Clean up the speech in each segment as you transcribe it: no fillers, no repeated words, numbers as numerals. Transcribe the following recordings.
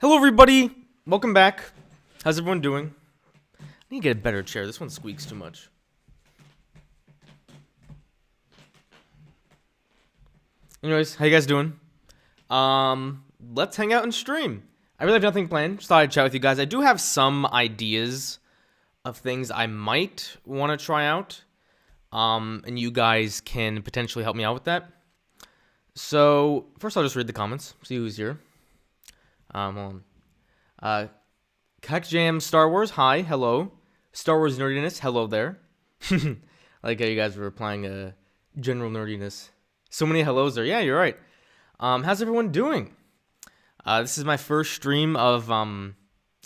Hello, everybody. Welcome back. How's everyone doing? I need to get a better chair. This one squeaks too much. Anyways, how you guys doing? Let's hang out and stream. I really have nothing planned. Just thought I'd chat with you guys. I do have some ideas of things I might want to try out. And you guys can potentially help me out with that. So, first I'll just read the comments. See who's here. Hold on. Kek Jam Star Wars, hi, hello. Star Wars Nerdiness, hello there. I like how you guys were replying general nerdiness. So many hellos there. Yeah, you're right. How's everyone doing? This is my first stream of,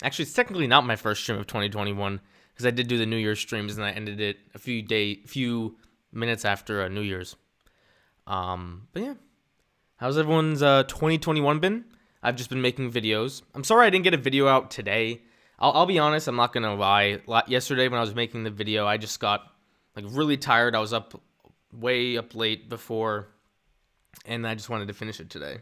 actually, it's technically not my first stream of 2021, because I did do the New Year's streams, and I ended it a few minutes after New Year's. But yeah. How's everyone's 2021 been? I've just been making videos. I'm sorry I didn't get a video out today. I'll be honest, I'm not gonna lie. Yesterday when I was making the video, I just got like really tired. I was way up late before, and I just wanted to finish it today.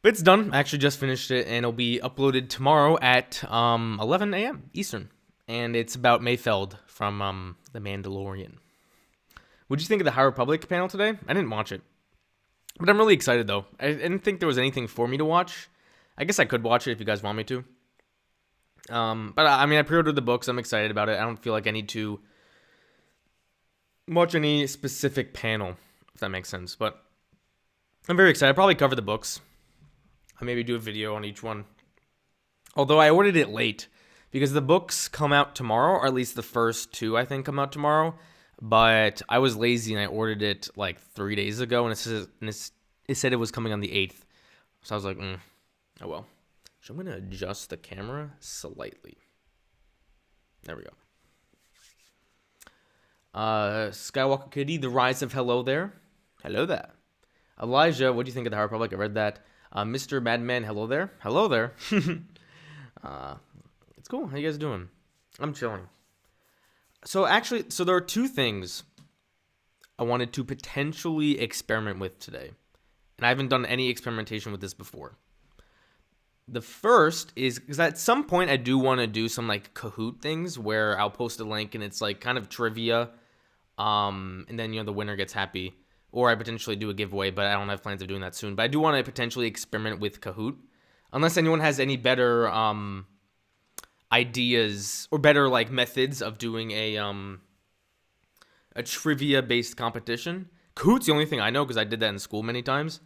But it's done. I actually just finished it, and it'll be uploaded tomorrow at 11 a.m. Eastern. And it's about Mayfeld from The Mandalorian. What'd you think of the High Republic panel today? I didn't watch it. But I'm really excited, though. I didn't think there was anything for me to watch. I guess I could watch it if you guys want me to. But I mean, I pre-ordered the books. I'm excited about it. I don't feel like I need to watch any specific panel, if that makes sense. But I'm very excited. I'll probably cover the books. I'll maybe do a video on each one. Although I ordered it late, because the books come out tomorrow, or at least the first two, I think, come out tomorrow. But I was lazy and I ordered it like 3 days ago, and it said it was coming on the 8th. So I was like, oh well. So I'm going to adjust the camera slightly. There we go. Skywalker Kitty, The Rise of Hello there. Hello there. Elijah, what do you think of the High Republic? I read that. Mr. Madman, hello there. Hello there. It's cool. How you guys doing? I'm chilling. So there are two things I wanted to potentially experiment with today. And I haven't done any experimentation with this before. The first is, because at some point I do want to do some like Kahoot things where I'll post a link and it's like kind of trivia. And then, the winner gets happy. Or I potentially do a giveaway, but I don't have plans of doing that soon. But I do want to potentially experiment with Kahoot. Unless anyone has any better ideas or better like methods of doing a trivia based competition. Kahoot's the only thing I know because I did that in school many times.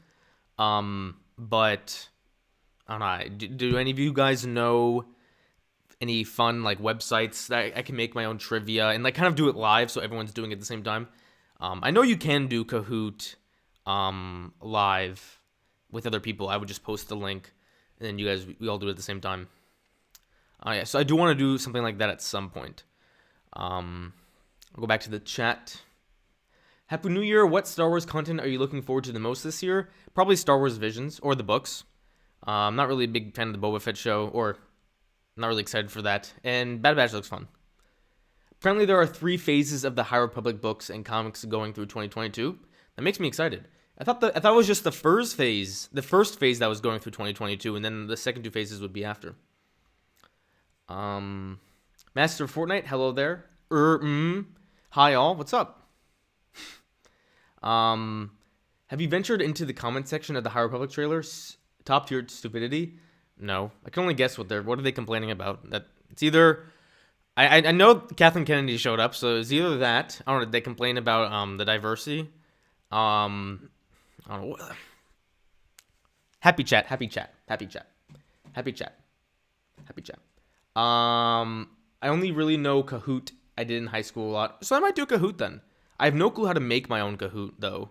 But I don't know. Do any of you guys know any fun like websites that I can make my own trivia and like kind of do it live so everyone's doing it at the same time? I know you can do Kahoot live with other people. I would just post the link and then we all do it at the same time. Yeah, so I do want to do something like that at some point. I'll go back to the chat. Happy New Year. What Star Wars content are you looking forward to the most this year? Probably Star Wars Visions or the books. I'm not really a big fan of the Boba Fett show, or I'm not really excited for that. And Bad Batch looks fun. Apparently there are 3 phases of the High Republic books and comics going through 2022. That makes me excited. I thought it was just the first phase that was going through 2022, and then the second 2 phases would be after. Master of Fortnite, hello there. Hi all, what's up? Have you ventured into the comment section of the High Republic trailer? Top tier stupidity? No, I can only guess what are they complaining about? That it's either I know Kathleen Kennedy showed up, so it's either that. I don't know. They complain about the diversity. I don't know. Happy chat. I only really know Kahoot. I did in high school a lot, so I might do Kahoot then. I have no clue how to make my own Kahoot though.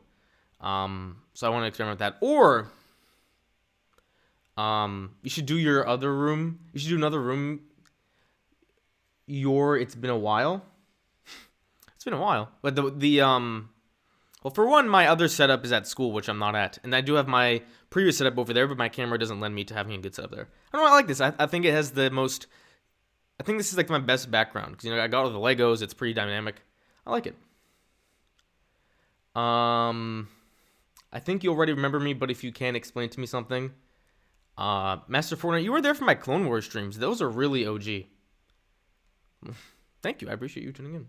So I want to experiment with that. Or you should do your other room. You should do another room. It's been a while. It's been a while, but well, for one, my other setup is at school, which I'm not at, and I do have my previous setup over there, but my camera doesn't lend me to having a good setup there. I don't know. I like this. I think it has the most. I think this is like my best background because I got all the Legos. It's pretty dynamic. I like it. I think you already remember me, but if you can explain to me something, Master Fortnite, you were there for my Clone Wars streams. Those are really OG. Thank you. I appreciate you tuning in.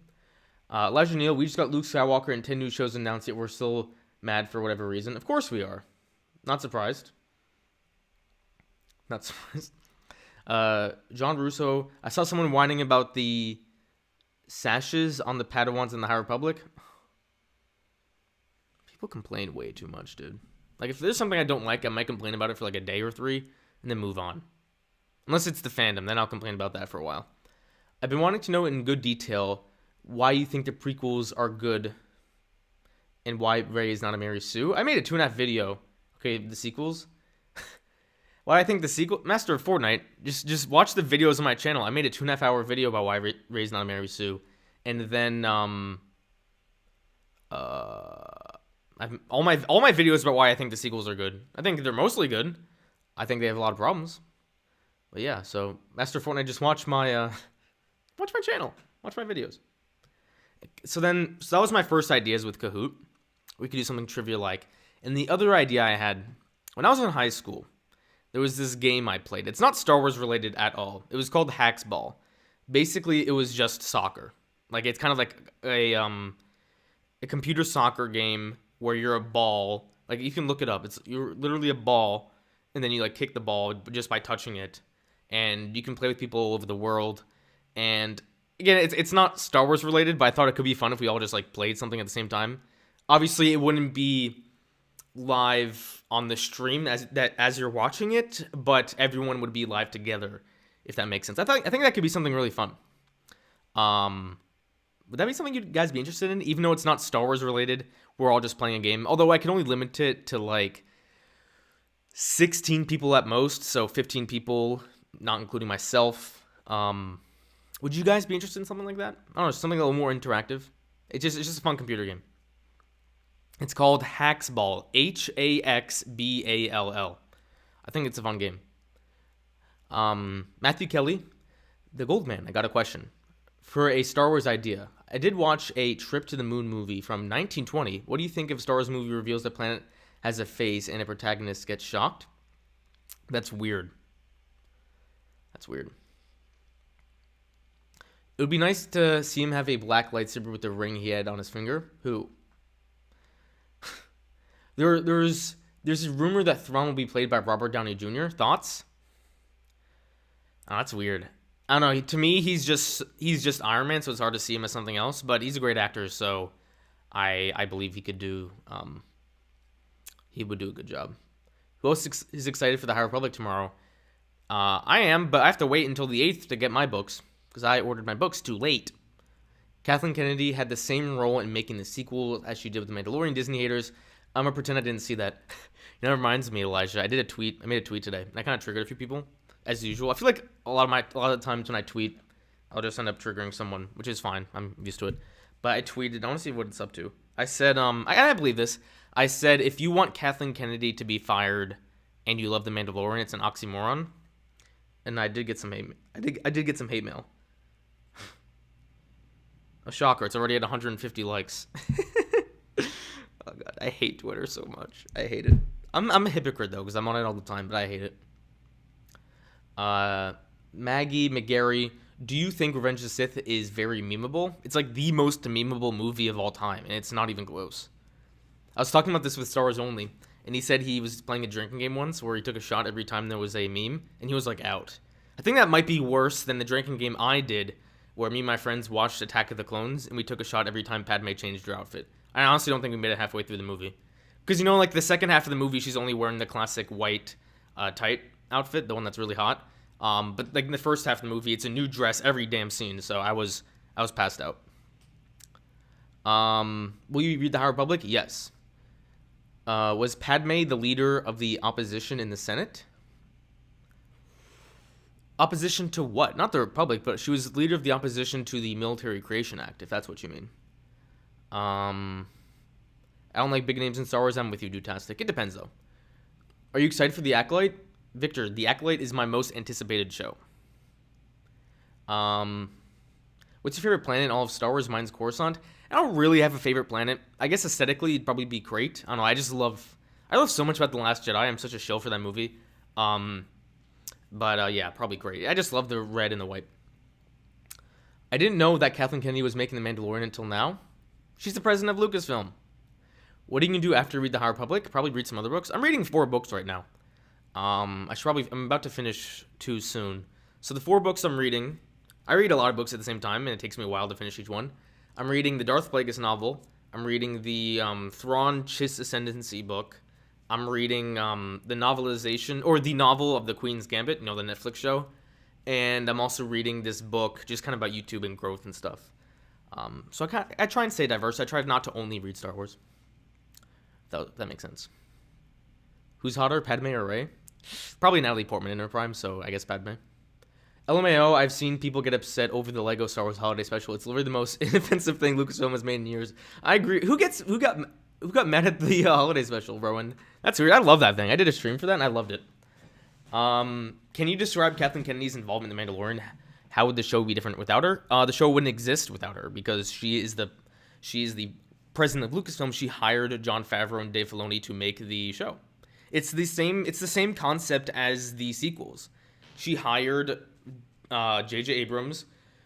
Elijah Neal, we just got Luke Skywalker and 10 new shows announced, yet we're still mad for whatever reason. Of course we are. Not surprised. Not surprised. John Russo, I saw someone whining about the sashes on the Padawans in the High Republic. People complain way too much, dude. Like, if there's something I don't like, I might complain about it for like a day or 3 and then move on. Unless it's the fandom, then I'll complain about that for a while. I've been wanting to know in good detail why you think the prequels are good and why Rey is not a Mary Sue. I made a 2.5 video. Okay, the sequels. Why I think the sequel, Master of Fortnite, just watch the videos on my channel. I made a 2.5 hour video about why Rey's not a Mary Sue. And then, all my videos about why I think the sequels are good. I think they're mostly good. I think they have a lot of problems. But yeah, so Master of Fortnite, just watch my channel. Watch my videos. So that was my first ideas with Kahoot. We could do something trivia like. And the other idea I had, when I was in high school, there was this game I played. It's not Star Wars related at all. It was called Hacksball. Basically, it was just soccer. Like, it's kind of like a computer soccer game where you're a ball. Like, you can look it up. You're literally a ball, and then you like kick the ball just by touching it. And you can play with people all over the world. And again, it's not Star Wars related, but I thought it could be fun if we all just like played something at the same time. Obviously, it wouldn't be live on the stream as you're watching it, but everyone would be live together, if that makes sense. I think that could be something really fun. Would that be something you guys be interested in? Even though it's not Star Wars related, we're all just playing a game. Although I can only limit it to like 16 people at most, so 15 people, not including myself. Would you guys be interested in something like that? I don't know, something a little more interactive. It's just a fun computer game. It's called Hacksball. Haxball. I think it's a fun game. Matthew Kelly, the Goldman, I got a question. For a Star Wars idea, I did watch a Trip to the Moon movie from 1920. What do you think if a Star Wars movie reveals the planet has a face and a protagonist gets shocked? That's weird. That's weird. It would be nice to see him have a black lightsaber with the ring he had on his finger. Who? There's a rumor that Thrawn will be played by Robert Downey Jr. Thoughts? Oh, that's weird. I don't know. To me, he's just Iron Man, so it's hard to see him as something else. But he's a great actor, so I believe he would do a good job. Who else is excited for the High Republic tomorrow? I am, but I have to wait until the 8th to get my books because I ordered my books too late. Kathleen Kennedy had the same role in making the sequel as she did with The Mandalorian. Disney haters. I'm gonna pretend I didn't see that. It reminds me, Elijah. I made a tweet today, and I kind of triggered a few people, as usual. I feel like a lot of the times when I tweet, I'll just end up triggering someone, which is fine. I'm used to it. But I tweeted. I want to see what it's up to. I said, I believe this. I said, if you want Kathleen Kennedy to be fired, and you love The Mandalorian, it's an oxymoron. And I did get some hate. I did get some hate mail. A shocker. It's already at 150 likes. Oh god, I hate Twitter so much. I hate it. I'm a hypocrite though, because I'm on it all the time, but I hate it. Maggie McGarry, do you think Revenge of the Sith is very memeable? It's like the most memeable movie of all time, and it's not even close. I was talking about this with Star Wars Only, and he said he was playing a drinking game once where he took a shot every time there was a meme, and he was like out. I think that might be worse than the drinking game I did, where me and my friends watched Attack of the Clones, and we took a shot every time Padme changed her outfit. I honestly don't think we made it halfway through the movie. Because, like the second half of the movie, she's only wearing the classic white tight outfit, the one that's really hot. But like in the first half of the movie, it's a new dress every damn scene, so I was passed out. Will you read the High Republic? Yes. Was Padme the leader of the opposition in the Senate? Opposition to what? Not the Republic, but she was the leader of the opposition to the Military Creation Act, if that's what you mean. I don't like big names in Star Wars. I'm with you, Dutastic. It depends, though. Are you excited for The Acolyte? Victor, The Acolyte is my most anticipated show. What's your favorite planet in all of Star Wars? Mine's Coruscant. I don't really have a favorite planet. I guess aesthetically, it'd probably be Crate. I don't know. I love so much about The Last Jedi. I'm such a shill for that movie. Yeah, probably great. I just love the red and the white. I didn't know that Kathleen Kennedy was making The Mandalorian until now. She's the president of Lucasfilm. What are you gonna do after you read The High Republic? Probably read some other books. I'm reading 4 books right now. I'm about to finish 2 soon. So the 4 books I'm reading, I read a lot of books at the same time, and it takes me a while to finish each one. I'm reading the Darth Plagueis novel. I'm reading the Thrawn Chiss Ascendancy book. I'm reading the novelization, or the novel of The Queen's Gambit, the Netflix show. And I'm also reading this book, just kind of about YouTube and growth and stuff. So I try and stay diverse. I try not to only read Star Wars. That makes sense. Who's hotter, Padme or Rey? Probably Natalie Portman in her prime, so I guess Padme. LMAO, I've seen people get upset over the Lego Star Wars Holiday Special. It's literally the most inoffensive thing Lucasfilm has made in years. I agree. Who got mad at the Holiday Special, Rowan? That's weird. I love that thing. I did a stream for that, and I loved it. Can you describe Kathleen Kennedy's involvement in The Mandalorian? How would the show be different without her? The show wouldn't exist without her because she is the president of Lucasfilm. She hired Jon Favreau and Dave Filoni to make the show. It's the same concept as the sequels. She hired J.J. Abrams,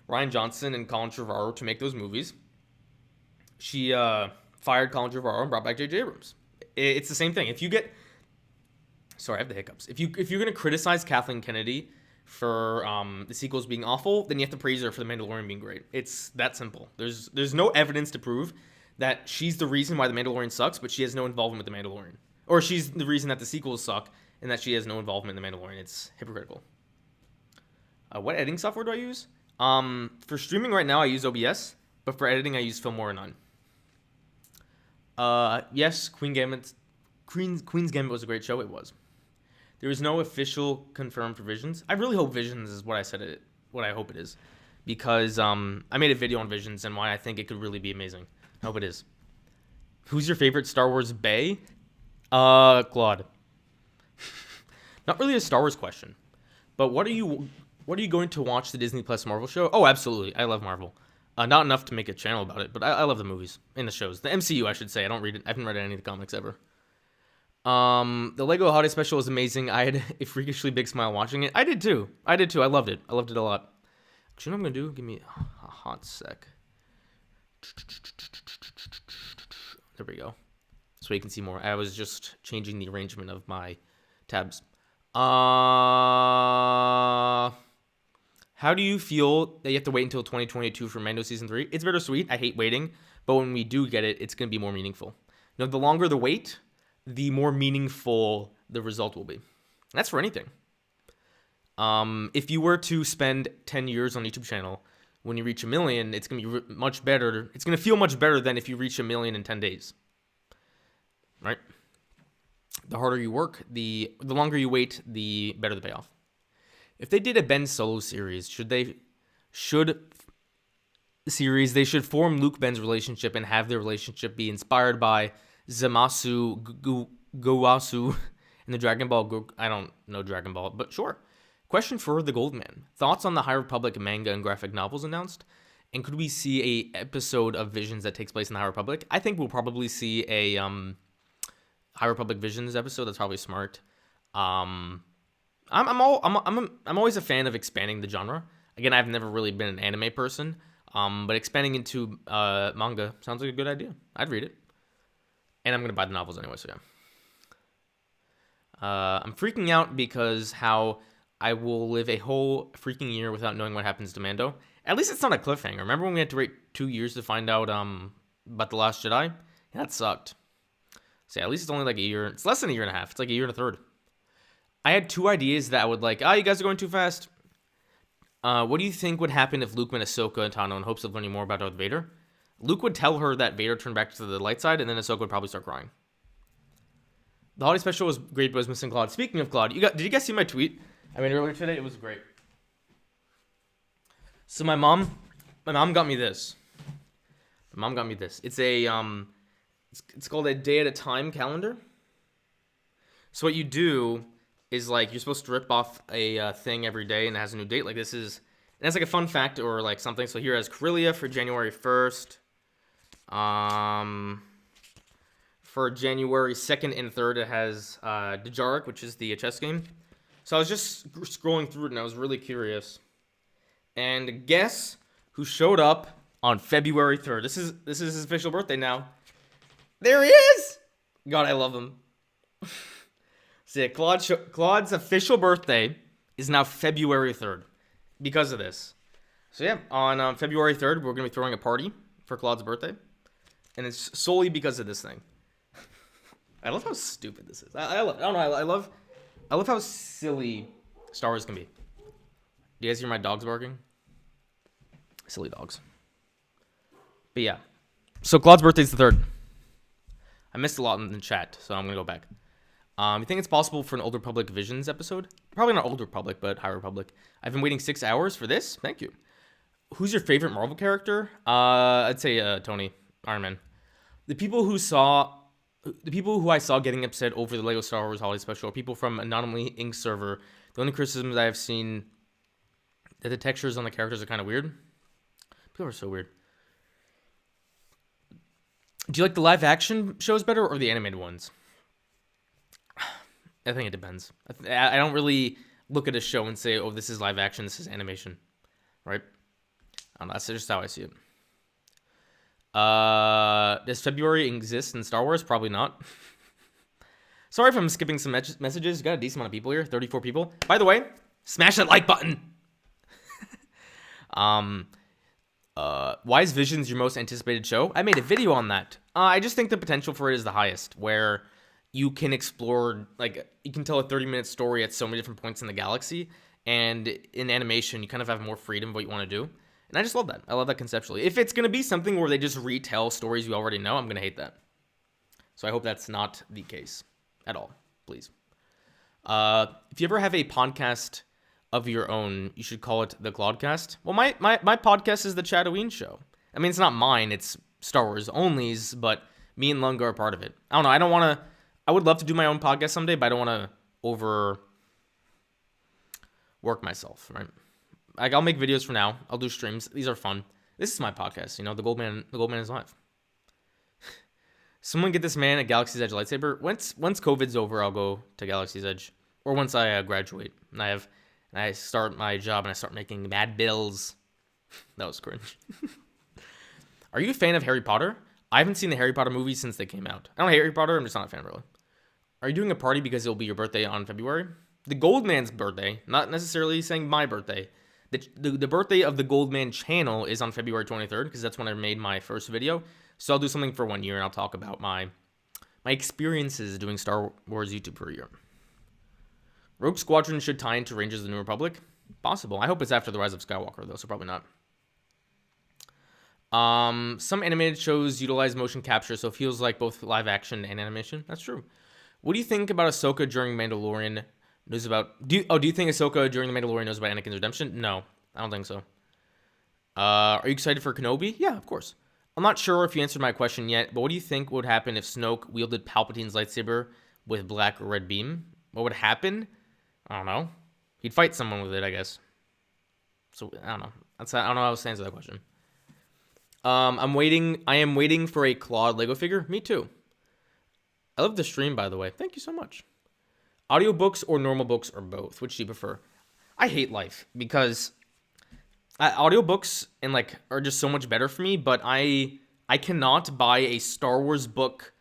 Rian Johnson, and Colin Trevorrow to make those movies. She fired Colin Trevorrow and brought back J.J. Abrams. It's the same thing. Sorry, I have the hiccups. If you're gonna criticize Kathleen Kennedy for the sequels being awful, then you have to praise her for The Mandalorian being great. It's that simple. There's no evidence to prove that she's the reason why The Mandalorian sucks, but she has no involvement with The Mandalorian. Or she's the reason that the sequels suck and that she has no involvement in The Mandalorian. It's hypocritical. What editing software do I use? For streaming right now, I use OBS, but for editing, I use Filmora 9. Yes, Queen's Gambit was a great show. It was. There is no official confirmed for Visions. I really hope Visions is what I hope it is, because I made a video on Visions and why I think it could really be amazing. I hope it is. Who's your favorite Star Wars bae? Claude. Not really a Star Wars question, but what are you going to watch the Disney Plus Marvel show? Oh, absolutely. I love Marvel. Not enough to make a channel about it, but I love the movies and the shows. The MCU, I should say. I don't read it. I haven't read any of the comics ever. The Lego Holiday Special was amazing. I had a freakishly big smile watching it. I did too. I loved it. I loved it a lot. Actually, you know what I'm gonna do? Give me a hot sec. There we go. So you can see more. I was just changing the arrangement of my tabs. How do you feel that you have to wait until 2022 for Mando Season 3? It's bittersweet. I hate waiting. But when we do get it, it's going to be more meaningful. The longer the wait, the more meaningful the result will be. And that's for anything. If you were to spend 10 years on a YouTube channel, when you reach 1 million, it's going to be much better. It's going to feel much better than if you reach 1 million in 10 days. Right? The harder you work, the longer you wait, the better the payoff. If they did a Ben Solo series, they should form Luke-Ben's relationship and have their relationship be inspired by Zamasu Gowasu and the Dragon Ball. I don't know Dragon Ball, but sure. Question for the Goldman. Thoughts on the High Republic manga and graphic novels announced? And could we see a episode of Visions that takes place in the High Republic? I think we'll probably see a High Republic Visions episode. That's probably smart. I'm always a fan of expanding the genre. Again, I've never really been an anime person, but expanding into manga sounds like a good idea. I'd read it, and I'm gonna buy the novels anyway. So yeah. I'm freaking out because how I will live a whole freaking year without knowing what happens to Mando. At least it's not a cliffhanger. Remember when we had to wait 2 years to find out about The Last Jedi? Yeah, that sucked. So yeah, at least it's only like a year. It's less than a year and a half. It's like a year and a third. I had 2 ideas that I would like, you guys are going too fast. What do you think would happen if Luke met Ahsoka and Tano in hopes of learning more about Darth Vader? Luke would tell her that Vader turned back to the light side, and then Ahsoka would probably start crying. The holiday special was great, but was missing Claude. Speaking of Claude, did you guys see my tweet? I mean, earlier today, it was great. So my mom got me this. It's a it's called a day at a time calendar. So what you do is like you're supposed to rip off a thing every day, and it has a new date. Like this is, and it's like a fun fact or like something. So here it has Corellia for January 1st. For January 2nd and 3rd, it has Dejarik, which is the chess game. So I was just scrolling through it, and I was really curious. And guess who showed up on February 3rd? This is his official birthday now. There he is! God, I love him. So yeah, Claude's official birthday is now February 3rd because of this. So yeah, on February 3rd, we're going to be throwing a party for Claude's birthday. And it's solely because of this thing. I love how stupid this is. I love how silly Star Wars can be. Do you guys hear my dogs barking? Silly dogs. But yeah. So Claude's birthday is the 3rd. I missed a lot in the chat, so I'm going to go back. You think it's possible for an Old Republic Visions episode? Probably not Old Republic, but High Republic. I've been waiting 6 hours for this. Thank you. Who's your favorite Marvel character? I'd say Tony, Iron Man. The people who I saw getting upset over the Lego Star Wars Holiday Special are people from Anomaly Inc. server. The only criticisms I have seen that the textures on the characters are kind of weird. People are so weird. Do you like the live action shows better or the animated ones? I think it depends. I don't really look at a show and say, oh, this is live action, this is animation. Right? I don't know. That's just how I see it. Does February exist in Star Wars? Probably not. Sorry if I'm skipping some messages. Got a decent amount of people here. 34 people. By the way, smash that like button. Why is Visions your most anticipated show? I made a video on that. I just think the potential for it is the highest, where you can explore, like, you can tell a 30-minute story at so many different points in the galaxy, and in animation, you kind of have more freedom of what you want to do. And I just love that. I love that conceptually. If it's going to be something where they just retell stories you already know, I'm going to hate that. So I hope that's not the case at all, please. If you ever have a podcast of your own, you should call it the Claudecast. Well, my podcast is the Chatooine Show. I mean, it's not mine. It's Star Wars Only's, but me and Lunga are part of it. I don't know. I would love to do my own podcast someday, but I don't want to overwork myself, right? Like, I'll make videos for now. I'll do streams. These are fun. This is my podcast, you know, the Goldman is live. Someone get this man a Galaxy's Edge lightsaber. Once COVID's over, I'll go to Galaxy's Edge. Or once I graduate and I start my job and I start making mad bills. That was cringe. Are you a fan of Harry Potter? I haven't seen the Harry Potter movies since they came out. I don't hate Harry Potter. I'm just not a fan, really. Are you doing a party because it'll be your birthday on February? The Goldman's birthday, not necessarily saying my birthday. The birthday of the Goldman channel is on February 23rd because that's when I made my first video. So I'll do something for 1 year and I'll talk about my experiences doing Star Wars YouTube for a year. Rogue Squadron should tie into Rangers of the New Republic. Possible. I hope it's after the Rise of Skywalker though, so probably not. Some animated shows utilize motion capture, so it feels like both live action and animation. That's true. What do you think about Ahsoka during Mandalorian? Do you think Ahsoka during the Mandalorian knows about Anakin's redemption? No, I don't think so. Are you excited for Kenobi? Yeah, of course. I'm not sure if you answered my question yet, but what do you think would happen if Snoke wielded Palpatine's lightsaber with black or red beam? What would happen? I don't know. He'd fight someone with it, I guess. So, I don't know. I don't know how to answer that question. I am waiting for a Claude Lego figure. Me too. I love the stream, by the way. Thank you so much. Audiobooks or normal books or both? Which do you prefer? I hate life because audiobooks and are just so much better for me, but I cannot buy a Star Wars book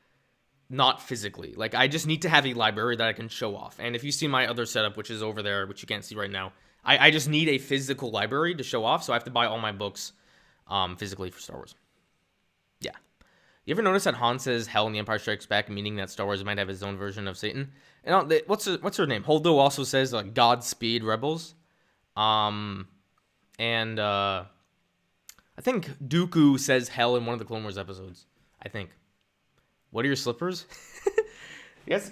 not physically. I just need to have a library that I can show off. And if you see my other setup, which is over there, which you can't see right now, I just need a physical library to show off, so I have to buy all my books physically for Star Wars. Yeah. You ever notice that Han says hell in The Empire Strikes Back, meaning that Star Wars might have his own version of Satan? And what's her name? Holdo also says Godspeed Rebels. I think Dooku says hell in one of the Clone Wars episodes. I think. What are your slippers? You guys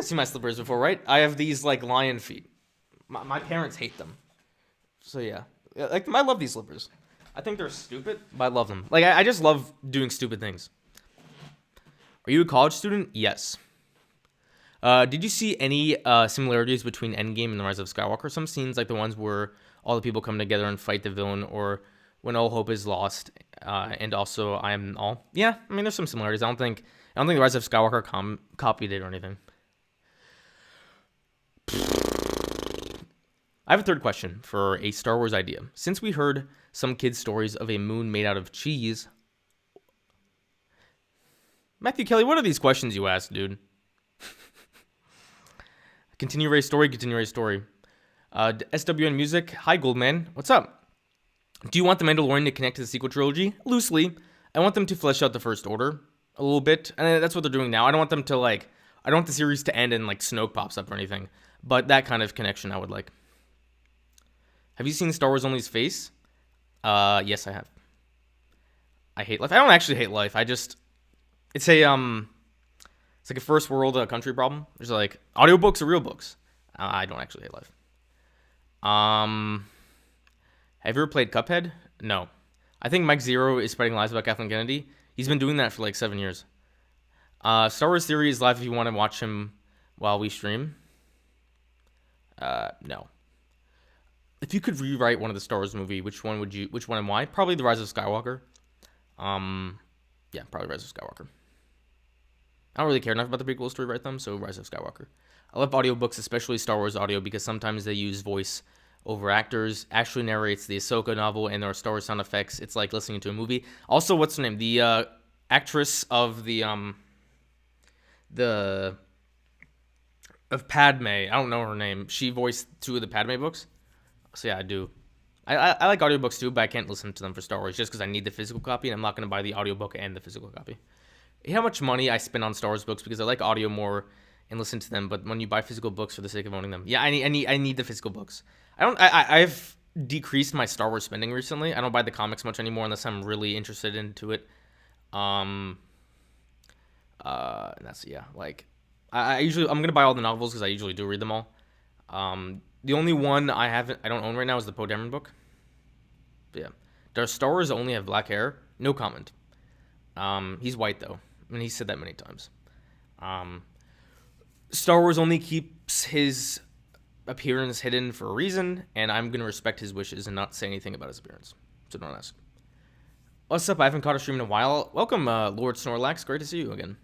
seen my slippers before, right? I have these lion feet. My parents hate them. So yeah, I love these slippers. I think they're stupid, but I love them. I just love doing stupid things. Are you a college student? Yes. Did you see any similarities between Endgame and The Rise of Skywalker? Some scenes, like the ones where all the people come together and fight the villain, or when all hope is lost, and also I Am All. Yeah, I mean, there's some similarities. I don't think The Rise of Skywalker copied it or anything. I have a third question for a Star Wars idea. Since we heard some kids' stories of a moon made out of cheese, Matthew Kelly, what are these questions you ask, dude? Continue Ray's story. SWN Music. Hi, Goldman. What's up? Do you want The Mandalorian to connect to the sequel trilogy? Loosely. I want them to flesh out the First Order a little bit. And that's what they're doing now. I don't want them to, I don't want the series to end and, Snoke pops up or anything. But that kind of connection I would like. Have you seen Star Wars Only's face? Yes, I have. I hate life. I don't actually hate life. It's like a first world country problem. There's audiobooks or real books. I don't actually hate life. Have you ever played Cuphead? No. I think Mike Zero is spreading lies about Kathleen Kennedy. He's been doing that for 7 years. Star Wars Theory is live if you want to watch him while we stream. No. If you could rewrite one of the Star Wars movie, which one and why? Probably The Rise of Skywalker. Yeah, probably Rise of Skywalker. I don't really care enough about the prequels to rewrite them, so Rise of Skywalker. I love audiobooks, especially Star Wars audio, because sometimes they use voice over actors. Ashley narrates the Ahsoka novel, and there are Star Wars sound effects. It's like listening to a movie. Also, what's her name? The actress of of Padme. I don't know her name. She voiced 2 of the Padme books. So yeah, I do. I like audiobooks too, but I can't listen to them for Star Wars just because I need the physical copy, and I'm not going to buy the audiobook and the physical copy. How much money I spend on Star Wars books because I like audio more and listen to them, but when you buy physical books for the sake of owning them, yeah, I need the physical books. I've decreased my Star Wars spending recently. I don't buy the comics much anymore unless I'm really interested into it. And that's I'm gonna buy all the novels because I usually do read them all. The only one I don't own right now is the Poe Dameron book. But yeah, does Star Wars only have black hair? No comment. He's white though, and he said that many times. Star Wars only keeps his appearance hidden for a reason, and I'm gonna respect his wishes and not say anything about his appearance. So don't ask. What's up? I haven't caught a stream in a while. Welcome, Lord Snorlax. Great to see you again.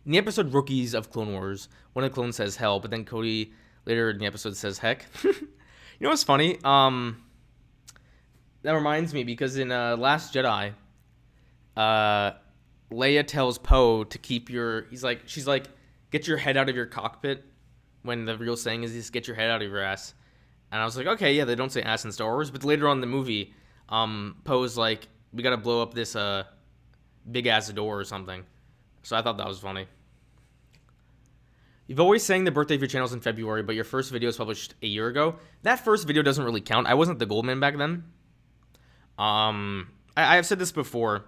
In the episode Rookies of Clone Wars, one of the clones says hell, but then Cody later in the episode says heck. You know what's funny? That reminds me because in Last Jedi, Leia tells Poe to keep she's like, get your head out of your cockpit, when the real saying is just get your head out of your ass. And I was like, okay, yeah, they don't say ass in Star Wars, but later on in the movie, Poe's like, we gotta blow up this big ass door or something. So I thought that was funny. You've always saying the birthday of your channel is in February, but your first video was published a year ago. That first video doesn't really count. I wasn't the Goldman back then. I have said this before,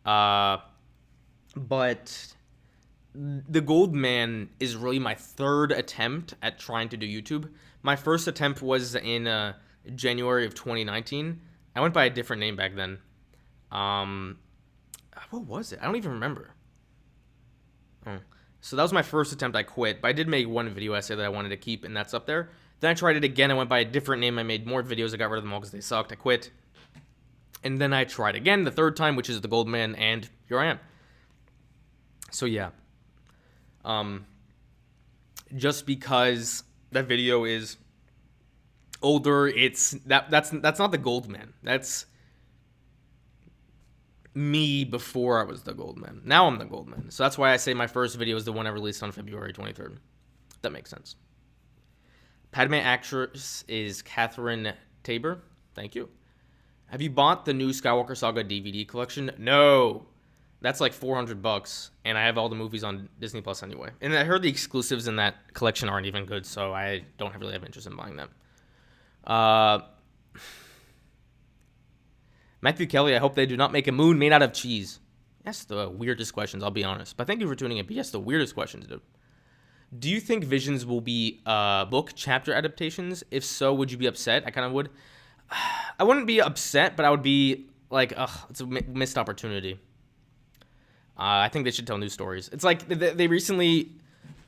but the Goldman is really my third attempt at trying to do YouTube. My first attempt was in January of 2019. I went by a different name back then. What was it? I don't even remember. Oh. So that was my first attempt. I quit, but I did make one video essay that I wanted to keep, and that's up there. Then I tried it again. I went by a different name. I made more videos. I got rid of them all because they sucked. I quit. And then I tried again the third time, which is the Goldman, and here I am. So yeah. Just because that video is older, that's not the Goldman. That's me before I was the Goldman. Now I'm the Goldman. So that's why I say my first video is the one I released on February 23rd. That makes sense. Padme actress is Catherine Tabor. Thank you. Have you bought the new Skywalker Saga DVD collection? No. That's like $400, and I have all the movies on Disney Plus anyway. And I heard the exclusives in that collection aren't even good, so I don't really have interest in buying them. Matthew Kelly, I hope they do not make a moon made out of cheese. That's the weirdest questions, I'll be honest. But thank you for tuning in. But yes, the weirdest questions, dude. Do you think Visions will be book chapter adaptations? If so, would you be upset? I kind of would. I wouldn't be upset, but I would be like, ugh, it's a missed opportunity. I think they should tell new stories. It's like they recently,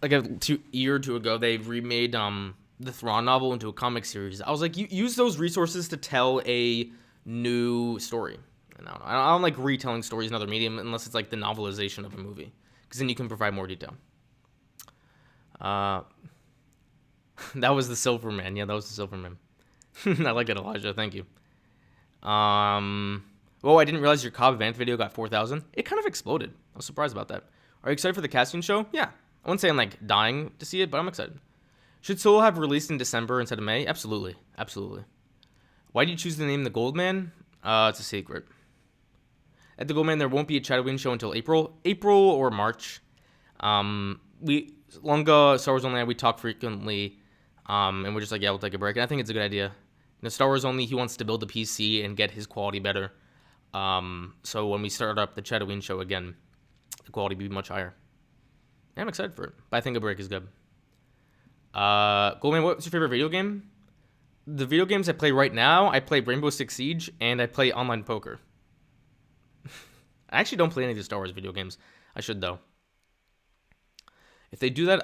like a year or two ago, they remade the Thrawn novel into a comic series. I was like, use those resources to tell a new story. And I don't like retelling stories in other medium unless it's like the novelization of a movie, because then you can provide more detail. That was the Silverman. Yeah, that was the Silverman. I like that, Elijah. Thank you. Oh, I didn't realize your Cobb Vanth video got 4,000. It kind of exploded. I was surprised about that. Are you excited for the casting show? Yeah. I wouldn't say I'm like dying to see it, but I'm excited. Should Solo have released in December instead of May? Absolutely. Absolutely. Why do you choose the name The Goldman? It's a secret. At The Goldman, there won't be a Chatooine show until April or March. Lunga, Star Wars Only, we talk frequently, and we're just like, yeah, we'll take a break. And I think it's a good idea. Star Wars Only, he wants to build the PC and get his quality better. So when we start up the Chatooine show again, the quality will be much higher. Yeah, I'm excited for it, but I think a break is good. Goldman, what's your favorite video game? The video games I play right now, I play Rainbow Six Siege, and I play online poker. I actually don't play any of the Star Wars video games. I should, though. If they do that,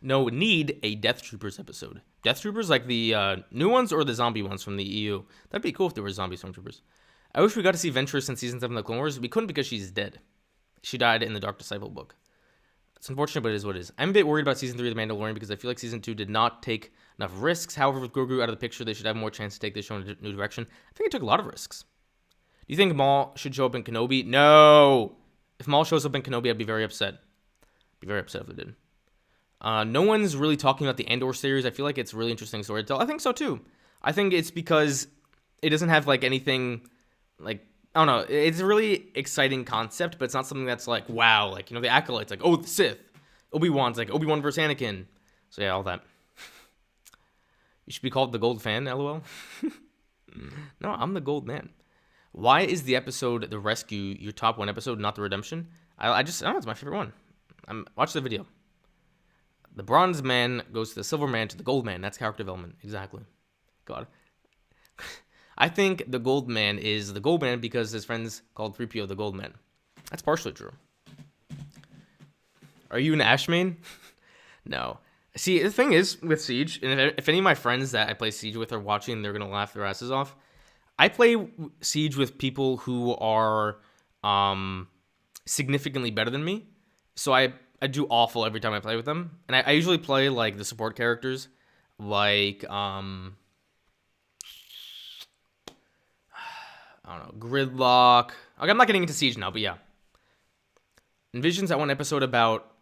need a Death Troopers episode. Death Troopers, like the new ones or the zombie ones from the EU? That'd be cool if there were zombie stormtroopers. I wish we got to see Ventress in Season 7 of the Clone Wars. We couldn't because she's dead. She died in the Dark Disciple book. It's unfortunate, but it is what it is. I'm a bit worried about Season 3 of The Mandalorian because I feel like Season 2 did not take enough risks. However, with Grogu out of the picture, they should have more chance to take this show in a new direction. I think it took a lot of risks. Do you think Maul should show up in Kenobi? No! If Maul shows up in Kenobi, I'd be very upset. I'd be very upset if they did. No one's really talking about the Andor series. I feel like it's a really interesting story to tell. I think so, too. I think it's because it doesn't have, like, anything, like, I don't know. It's a really exciting concept, but it's not something that's like, wow. Like, the Acolytes, like, oh, the Sith. Obi-Wan's like, Obi-Wan versus Anakin. So, yeah, all that. You should be called the Gold Fan, LOL. No, I'm the Gold Man. Why is the episode The Rescue your top one episode, not The Redemption? I don't know, it's my favorite one. Watch the video. The Bronze Man goes to the Silver Man to the Gold Man. That's character development. Exactly. God. I think the Gold Man is the Gold Man because his friends called 3PO the Gold Man. That's partially true. Are you an Ash main? No. See, the thing is with Siege, and if any of my friends that I play Siege with are watching, they're going to laugh their asses off. I play Siege with people who are significantly better than me. So I do awful every time I play with them. And I usually play, like, the support characters. Like, I don't know, Gridlock. Okay, I'm not getting into Siege now, but yeah. Envisions that one episode about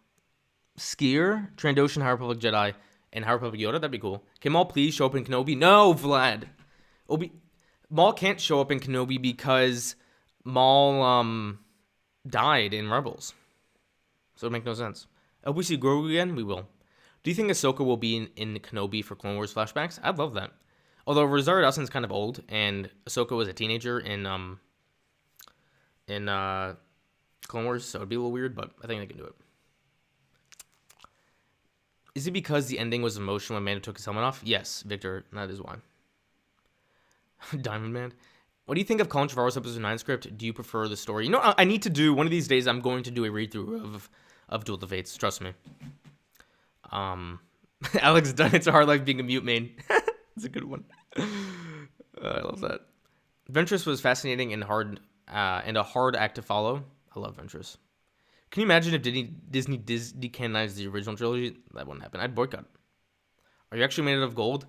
Skier, Trandoshan, High Republic Jedi, and High Republic Yoda. That'd be cool. Can Maul please show up in Kenobi? No, Vlad. Maul can't show up in Kenobi because Maul died in Rebels. So it makes no sense. I hope we see Grogu again. We will. Do you think Ahsoka will be in Kenobi for Clone Wars flashbacks? I'd love that. Although Rosario Dawson's kind of old, and Ahsoka was a teenager in Clone Wars, so it'd be a little weird, but I think they can do it. Is it because the ending was emotional when Mando took his helmet off? Yes, Victor, that is why. Diamond Man. What do you think of Colin Trevorrow's episode 9 script? Do you prefer the story? I need to do, one of these days, I'm going to do a read-through of Duel of the Fates, trust me. Alex Dunn, it's a hard life being a mute main. It's a good one. I love that. Ventress was fascinating and a hard act to follow. I love Ventress. Can you imagine if Disney decanonized the original trilogy? That wouldn't happen. I'd boycott. Are you actually made out of gold?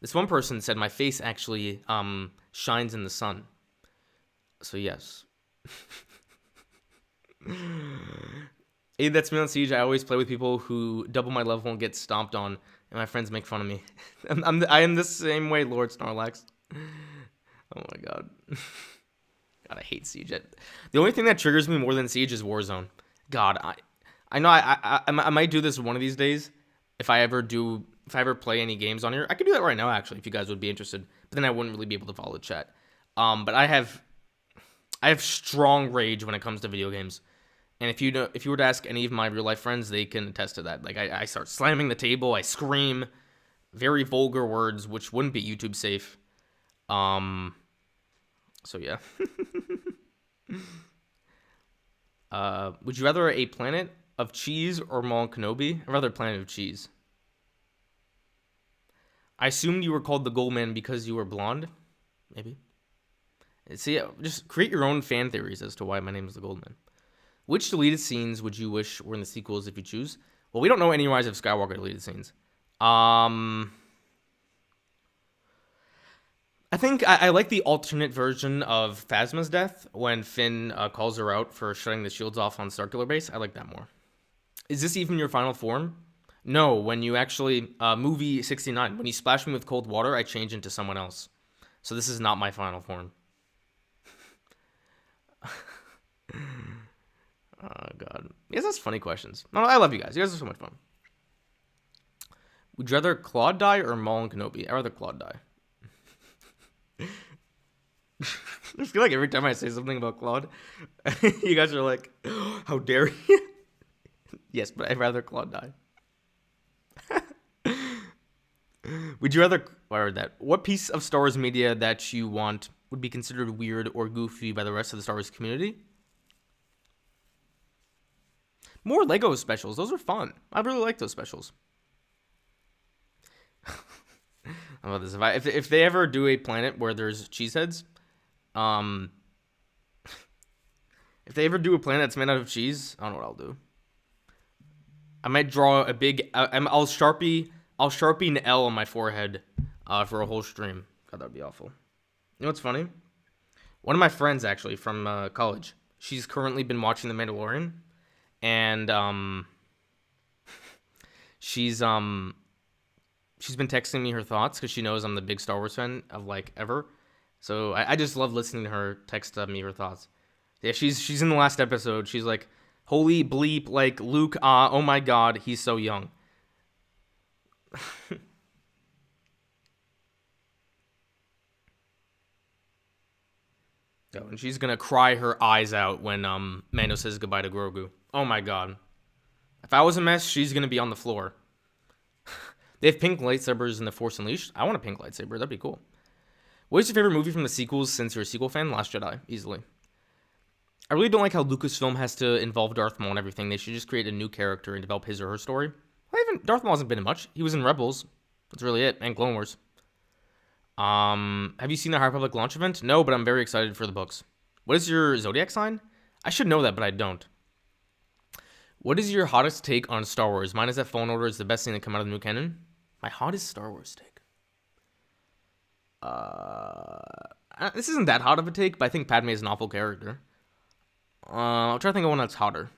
This one person said my face actually shines in the sun. So yes. Hey, that's me on Siege. I always play with people who double my level and get stomped on, and my friends make fun of me. I am the same way, Lord Snorlax. Oh my god. God, I hate Siege. The only thing that triggers me more than Siege is Warzone. God, I know I might do this one of these days. If I ever play any games on here, I could do that right now actually. If you guys would be interested, but then I wouldn't really be able to follow the chat. But I have strong rage when it comes to video games, and if you were to ask any of my real life friends, they can attest to that. Like I start slamming the table, I scream, very vulgar words which wouldn't be YouTube safe. So yeah. Would you rather a planet of cheese or Maul Kenobi? I'd rather a planet of cheese. I assumed you were called the Goldman because you were blonde. Maybe. See, just create your own fan theories as to why my name is the Goldman. Which deleted scenes would you wish were in the sequels if you choose? Well, we don't know any Rise of Skywalker deleted scenes. I think I like the alternate version of Phasma's death when Finn calls her out for shutting the shields off on Starkiller Base. I like that more. Is this even your final form? No, when you actually, movie 69, when you splash me with cold water, I change into someone else. So this is not my final form. Oh, God. Yes, that's funny questions. No, I love you guys. You guys are so much fun. Would you rather Claude die or Maul and Kenobi? I'd rather Claude die. I feel like every time I say something about Claude, you guys are like, oh, how dare you? Yes, but I'd rather Claude die. Would you rather, what piece of Star Wars media that you want would be considered weird or goofy by the rest of the Star Wars community? More Lego specials. Those are fun. I really like those specials. How about this? If they ever do a planet where there's cheeseheads, if they ever do a planet that's made out of cheese, I don't know what I'll do. I might draw a big. I'll sharpie an L on my forehead, for a whole stream. God, that'd be awful. You know what's funny? One of my friends actually from college. She's currently been watching The Mandalorian, and she's been texting me her thoughts because she knows I'm the big Star Wars fan of like ever. So I just love listening to her text me her thoughts. Yeah, she's in the last episode. She's like, holy bleep, like Luke, oh my God, he's so young. Oh, and she's gonna cry her eyes out when Mando says goodbye to Grogu. Oh my God. If I was a mess, she's gonna be on the floor. They have pink lightsabers in The Force Unleashed. I want a pink lightsaber. That'd be cool. What is your favorite movie from the sequels since you're a sequel fan? Last Jedi, easily. I really don't like how Lucasfilm has to involve Darth Maul and everything. They should just create a new character and develop his or her story. Darth Maul hasn't been in much. He was in Rebels. That's really it. And Clone Wars. Have you seen the High Republic launch event? No, but I'm very excited for the books. What is your zodiac sign? I should know that, but I don't. What is your hottest take on Star Wars? Mine is that Fallen Order is the best thing to come out of the new canon. My hottest Star Wars take. This isn't that hot of a take, but I think Padme is an awful character. I'll try to think of one that's hotter.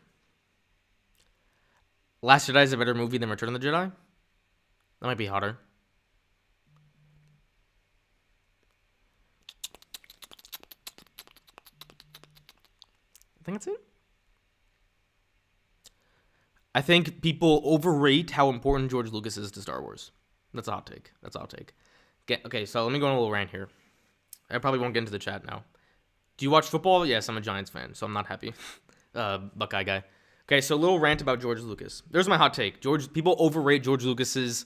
Last Jedi is a better movie than Return of the Jedi? That might be hotter. I think that's it. I think people overrate how important George Lucas is to Star Wars. That's a hot take. Okay, so let me go on a little rant here. I probably won't get into the chat now. Do you watch football? Yes, I'm a Giants fan, so I'm not happy. Buckeye guy. Okay, so a little rant about George Lucas. There's my hot take. People overrate George Lucas's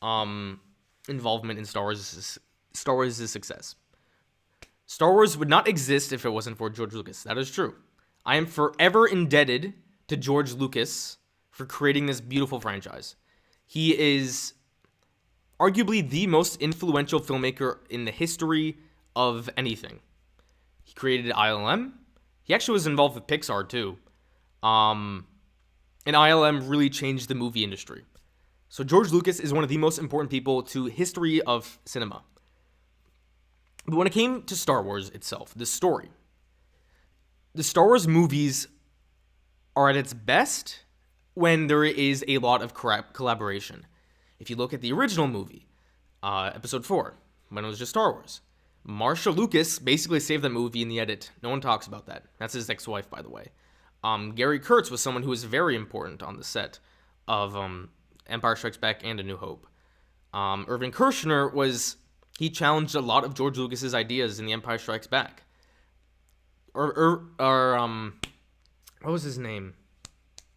involvement in Star Wars' success. Star Wars would not exist if it wasn't for George Lucas. That is true. I am forever indebted to George Lucas for creating this beautiful franchise. He is arguably the most influential filmmaker in the history of anything. He created ILM. He actually was involved with Pixar too. And ILM really changed the movie industry. So George Lucas is one of the most important people to history of cinema. But when it came to Star Wars itself, the story, the Star Wars movies are at its best when there is a lot of collaboration. If you look at the original movie, Episode 4, when it was just Star Wars, Marsha Lucas basically saved that movie in the edit. No one talks about that. That's his ex-wife, by the way. Gary Kurtz was someone who was very important on the set of Empire Strikes Back and A New Hope. Irvin Kershner he challenged a lot of George Lucas's ideas in The Empire Strikes Back. What was his name?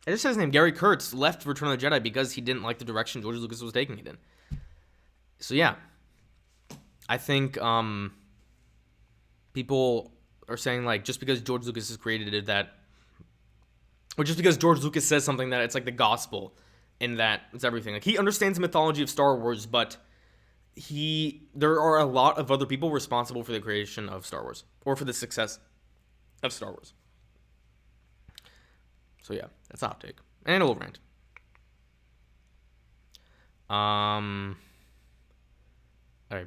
I just said his name. Gary Kurtz left Return of the Jedi because he didn't like the direction George Lucas was taking it in. So yeah, I think people are saying like just because George Lucas has created that, or just because George Lucas says something that it's like the gospel, and that it's everything. Like he understands the mythology of Star Wars, but there are a lot of other people responsible for the creation of Star Wars or for the success of Star Wars. So yeah, that's a hot take. And a little rant. Alright,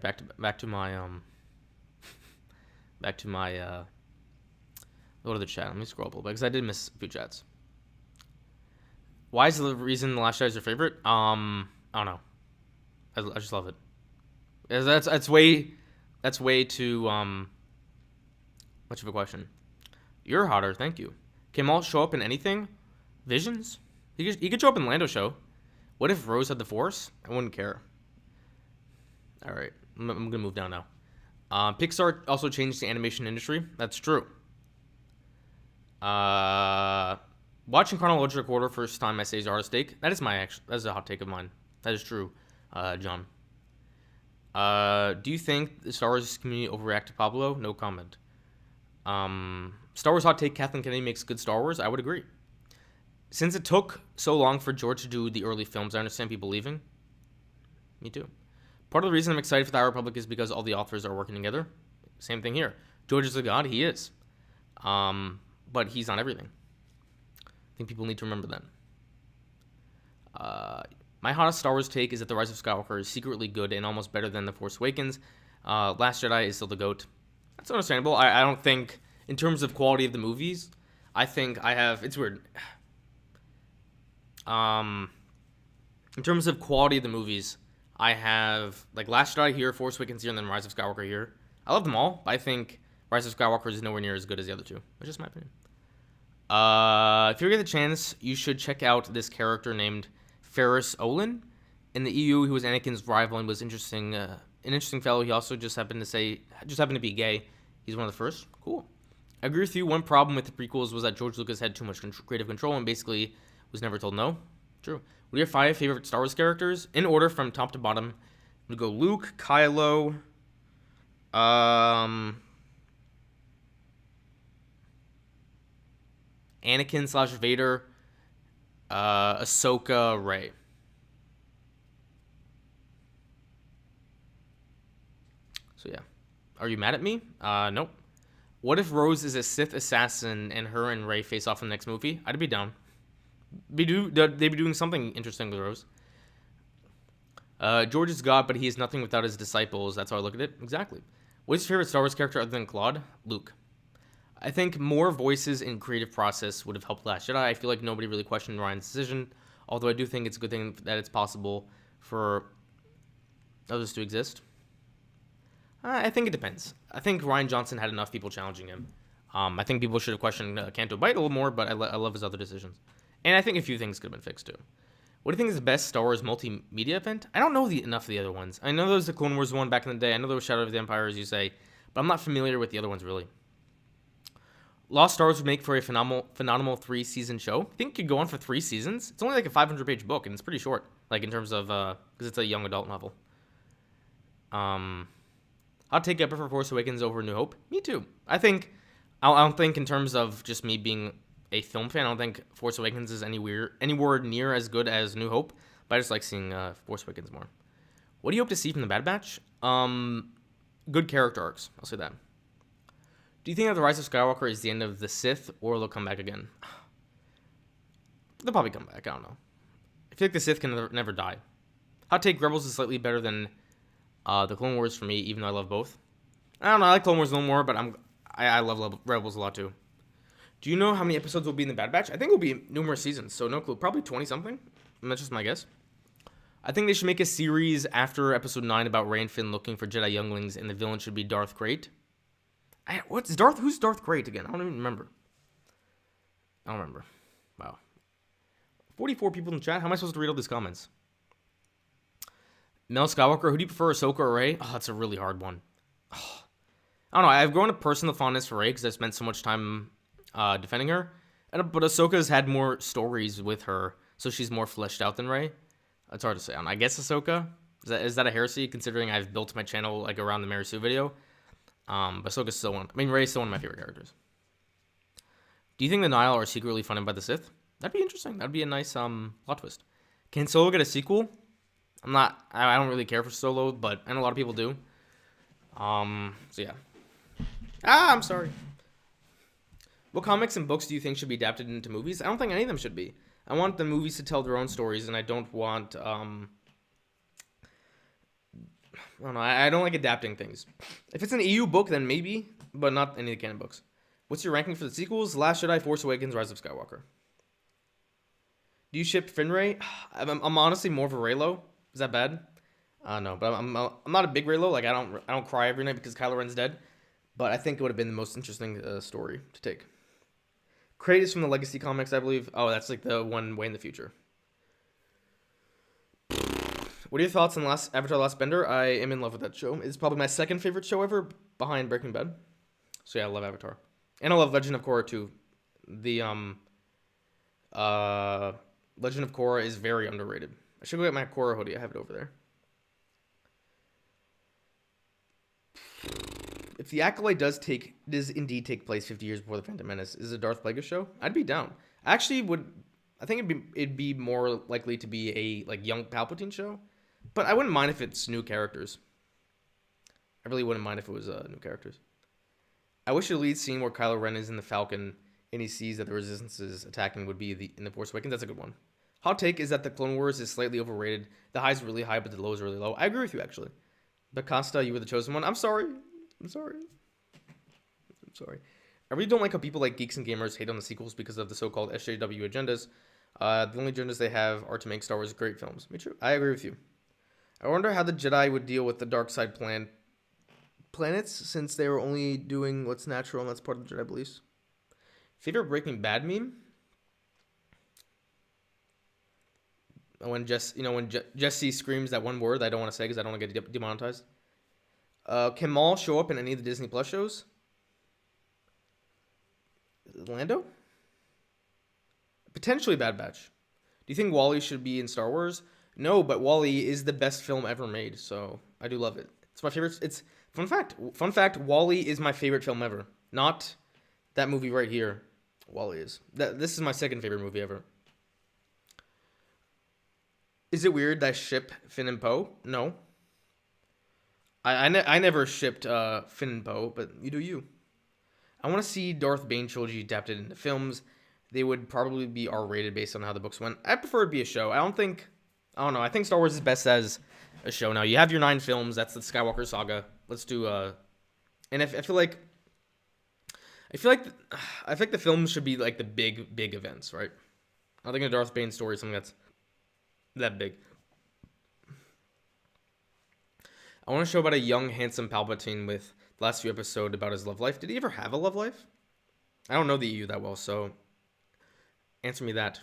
back to my back to my go to the chat. Let me scroll up a little bit because I did miss a few chats. Why is the reason The Last Jedi is your favorite? I don't know. I just love it. That's way too much of a question. You're hotter, thank you. Can Maul show up in anything? Visions? He could show up in Lando show. What if Rose had the Force? I wouldn't care. All right, I'm gonna move down now. Pixar also changed the animation industry. That's true. Watching chronological order first time I say is artist take. That is a hot take of mine. That is true, John. Do you think the Star Wars community overreacted Pablo? No comment. Star Wars hot take. Kathleen Kennedy makes good Star Wars. I would agree. Since it took so long for George to do the early films, I understand people leaving. Me too. Part of the reason I'm excited for the High Republic is because all the authors are working together. Same thing here. George is a god. He is. But he's not everything. I think people need to remember that. My hottest Star Wars take is that The Rise of Skywalker is secretly good and almost better than The Force Awakens. Last Jedi is still the GOAT. That's understandable. I don't think, in terms of quality of the movies, I think I have... It's weird. In terms of quality of the movies, I have, like, Last Jedi here, Force Awakens here, and then Rise of Skywalker here. I love them all, but I think Rise of Skywalker is nowhere near as good as the other two. That's just my opinion. If you get the chance, you should check out this character named Ferris Olin. In the EU, he was Anakin's rival and was an interesting fellow. He also just happened to be gay. He's one of the first. Cool. I agree with you. One problem with the prequels was that George Lucas had too much creative control and basically was never told no. True. What are your 5 favorite Star Wars characters? In order from top to bottom. I'm going to go Luke, Kylo, Anakin/Vader, Ahsoka, Rey. So yeah. Are you mad at me? Nope. What if Rose is a Sith assassin and her and Rey face off in the next movie? I'd be down. They'd be doing something interesting with Rose. George is God, but he is nothing without his disciples. That's how I look at it. Exactly. What's your favorite Star Wars character other than Claude? Luke. I think more voices in creative process would have helped Last Jedi. I feel like nobody really questioned Ryan's decision, although I do think it's a good thing that it's possible for others to exist. I think it depends. I think Rian Johnson had enough people challenging him. I think people should have questioned Canto Bight a little more, but I love his other decisions. And I think a few things could have been fixed too. What do you think is the best Star Wars multimedia event? I don't know enough of the other ones. I know there was the Clone Wars one back in the day. I know there was Shadow of the Empire, as you say, but I'm not familiar with the other ones really. Lost Stars would make for a phenomenal 3-season show. I think it could go on for 3 seasons. It's only like a 500-page book, and it's pretty short, like in terms of because it's a young adult novel. I'll take Epic for Force Awakens over New Hope. Me too. I don't think in terms of just me being a film fan, I don't think Force Awakens is anywhere near as good as New Hope, but I just like seeing Force Awakens more. What do you hope to see from the Bad Batch? Good character arcs. I'll say that. Do you think that The Rise of Skywalker is the end of the Sith, or they'll come back again? They'll probably come back. I don't know. I feel like the Sith can never die. Hot take: Rebels is slightly better than the Clone Wars for me, even though I love both. I don't know. I like Clone Wars a little more, but I love Rebels a lot too. Do you know how many episodes will be in the Bad Batch? I think it will be numerous seasons, so no clue. Probably 20-something. And that's just my guess. I think they should make a series after Episode 9 about Rey and Finn looking for Jedi younglings, and the villain should be Darth Krayt. Who's Darth Krayt again? I don't even remember. Wow. 44 people in the chat. How am I supposed to read all these comments? Mel Skywalker, who do you prefer, Ahsoka or Rey? Oh, that's a really hard one. Oh, I don't know. I've grown a personal fondness for Rey because I've spent so much time defending her. But Ahsoka's had more stories with her, so she's more fleshed out than Rey. It's hard to say. I guess Ahsoka. Is that a heresy, considering I've built my channel like around the Mary Sue video? But Ahsoka's still Rey's still one of my favorite characters. Do you think the Nihil are secretly funded by the Sith? That'd be interesting. That'd be a nice plot twist. Can Solo get a sequel? I don't really care for Solo, but I know a lot of people do. So yeah. I'm sorry. What comics and books do you think should be adapted into movies? I don't think any of them should be. I want the movies to tell their own stories, and I don't want I don't know. I don't like adapting things. If it's an EU book, then maybe. but not any of the canon books. What's your ranking for the sequels? Last Jedi, Force Awakens, Rise of Skywalker. Do you ship Finray? I'm honestly more of a Reylo. Is that bad? No, but I'm not a big Reylo. Like I don't cry every night because Kylo Ren's dead. But I think it would have been the most interesting story to take. Crate is from the Legacy comics, I believe. Oh, that's like the one way in the future. What are your thoughts on Avatar: Last Bender? I am in love with that show. It's probably my second favorite show ever, behind Breaking Bad. So yeah, I love Avatar, and I love Legend of Korra too. The Legend of Korra is very underrated. I should go get my Korra hoodie. I have it over there. If the Acolyte does indeed take place 50 years before the Phantom Menace, is it a Darth Plagueis show? I'd be down. I think it'd be more likely to be a like young Palpatine show, but I wouldn't mind if it's new characters. I really wouldn't mind if it was new characters. I wish the lead scene where Kylo Ren is in the Falcon and he sees that the Resistance is attacking would be in the Force Awakens. That's a good one. Hot take is that the Clone Wars is slightly overrated. The high's really high, but the low is really low. I agree with you, actually. But Costa, you were the chosen one. I'm sorry. I really don't like how people like geeks and gamers hate on the sequels because of the so-called SJW agendas. The only agendas they have are to make Star Wars great films. Me too. I agree with you. I wonder how the Jedi would deal with the dark side planets, since they were only doing what's natural and that's part of the Jedi beliefs. Favorite Breaking Bad meme? When Jesse screams that one word that I don't want to say because I don't want to get demonetized. Can Maul show up in any of the Disney Plus shows? Lando? Potentially Bad Batch. Do you think Wall-E should be in Star Wars? No, but Wall-E is the best film ever made, so I do love it. It's my favorite. It's fun fact. Wall-E is my favorite film ever. Not that movie right here. Wall-E is. This is my second favorite movie ever. Is it weird that I ship Finn and Poe? No. I never shipped Finn and Poe, but you do you. I want to see Darth Bane trilogy adapted into films. They would probably be R-rated based on how the books went. I prefer it to be a show. I don't know. I think Star Wars is best as a show now. You have your 9 films. That's the Skywalker saga. Let's do and I feel like the films should be like the big events, right? I think a Darth Bane story is something that's that big. I want to show about a young, handsome Palpatine with the last few episodes about his love life. Did he ever have a love life? I don't know the EU that well, so answer me that.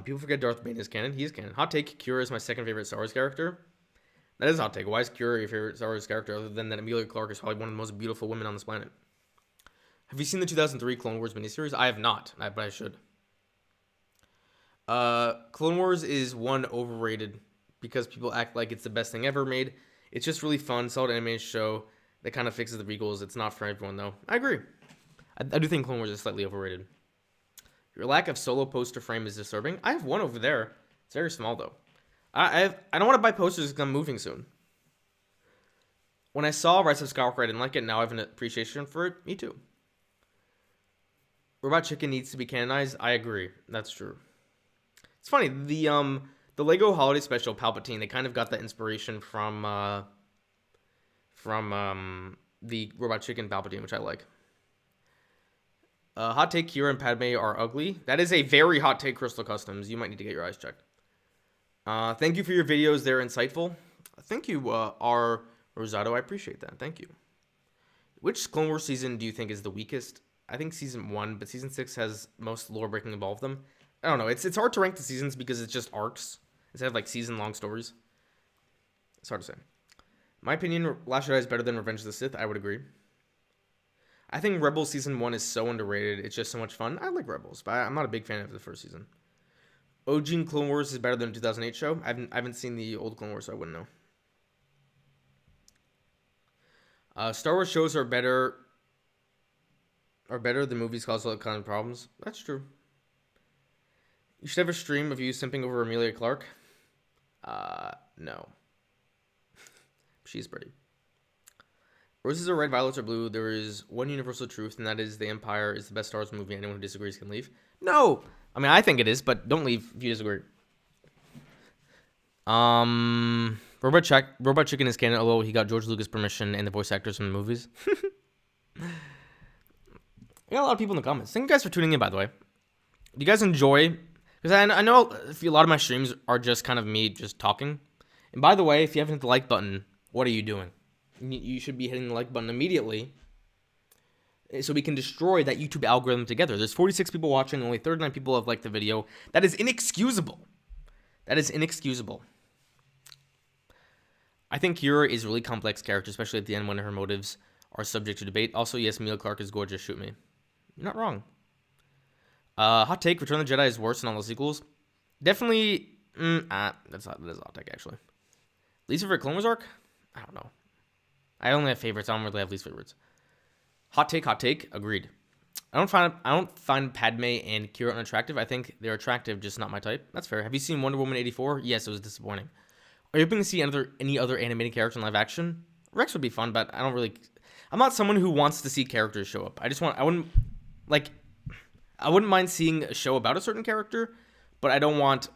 People forget Darth Bane is canon. He is canon. Hot take, Kira is my second favorite Star Wars character. That is a hot take. Why is Kira your favorite Star Wars character other than that Emilia Clarke is probably one of the most beautiful women on this planet? Have you seen the 2003 Clone Wars miniseries? I have not, but I should. Clone Wars is one overrated because people act like it's the best thing ever made. It's just really fun, solid animated show that kind of fixes the vehicles. It's not for everyone, though. I agree. I do think Clone Wars is slightly overrated. Your lack of solo poster frame is disturbing. I have one over there. It's very small, though. I don't want to buy posters because I'm moving soon. When I saw Rise of Skywalker, I didn't like it. Now I have an appreciation for it. Me too. Robot Chicken needs to be canonized. I agree. That's true. It's funny. The Lego Holiday Special Palpatine, they kind of got that inspiration from the Robot Chicken Palpatine, which I like. Hot take, Kira and Padme are ugly. That is a very hot take, Crystal Customs. You might need to get your eyes checked. Thank you for your videos. They're insightful. Thank you, R. Rosado. I appreciate that. Thank you. Which Clone Wars season do you think is the weakest? I think season 1, but season 6 has most lore breaking of all of them. I don't know. It's hard to rank the seasons because it's just arcs instead of like season-long stories. It's hard to say. My opinion, Last Jedi is better than Revenge of the Sith. I would agree. I think Rebels Season 1 is so underrated. It's just so much fun. I like Rebels, but I'm not a big fan of the first season. OG Clone Wars is better than the 2008 show. I haven't seen the old Clone Wars, so I wouldn't know. Star Wars shows are better than movies cause all kind of problems. That's true. You should have a stream of you simping over Emilia Clarke. No. She's pretty. Roses are red, violets are blue. There is one universal truth, and that is The Empire is the best Star Wars movie. Anyone who disagrees can leave. No! I mean, I think it is, but don't leave if you disagree. Robot Chicken is canon, although he got George Lucas permission and the voice actors from the movies. We got a lot of people in the comments. Thank you guys for tuning in, by the way. Do you guys enjoy? Because I know a lot of my streams are just kind of me just talking. And by the way, if you haven't hit the like button, what are you doing? You should be hitting the like button immediately so we can destroy that YouTube algorithm together. There's 46 people watching, only 39 people have liked the video. That is inexcusable. That is inexcusable. I think Kira is a really complex character, especially at the end when her motives are subject to debate. Also, yes, Emilia Clarke is gorgeous. Shoot me. You're not wrong. Hot take, Return of the Jedi is worse than all the sequels. Definitely, that is a hot take, actually. Least favorite Clone Wars arc? I don't know. I only have favorites. I don't really have least favorites. Hot take, agreed. I don't find Padme and Kira unattractive. I think they're attractive, just not my type. That's fair. Have you seen Wonder Woman 84? Yes, it was disappointing. Are you hoping to see any other animated character in live action? Rex would be fun, but I'm not someone who wants to see characters show up. I wouldn't mind seeing a show about a certain character, but I don't want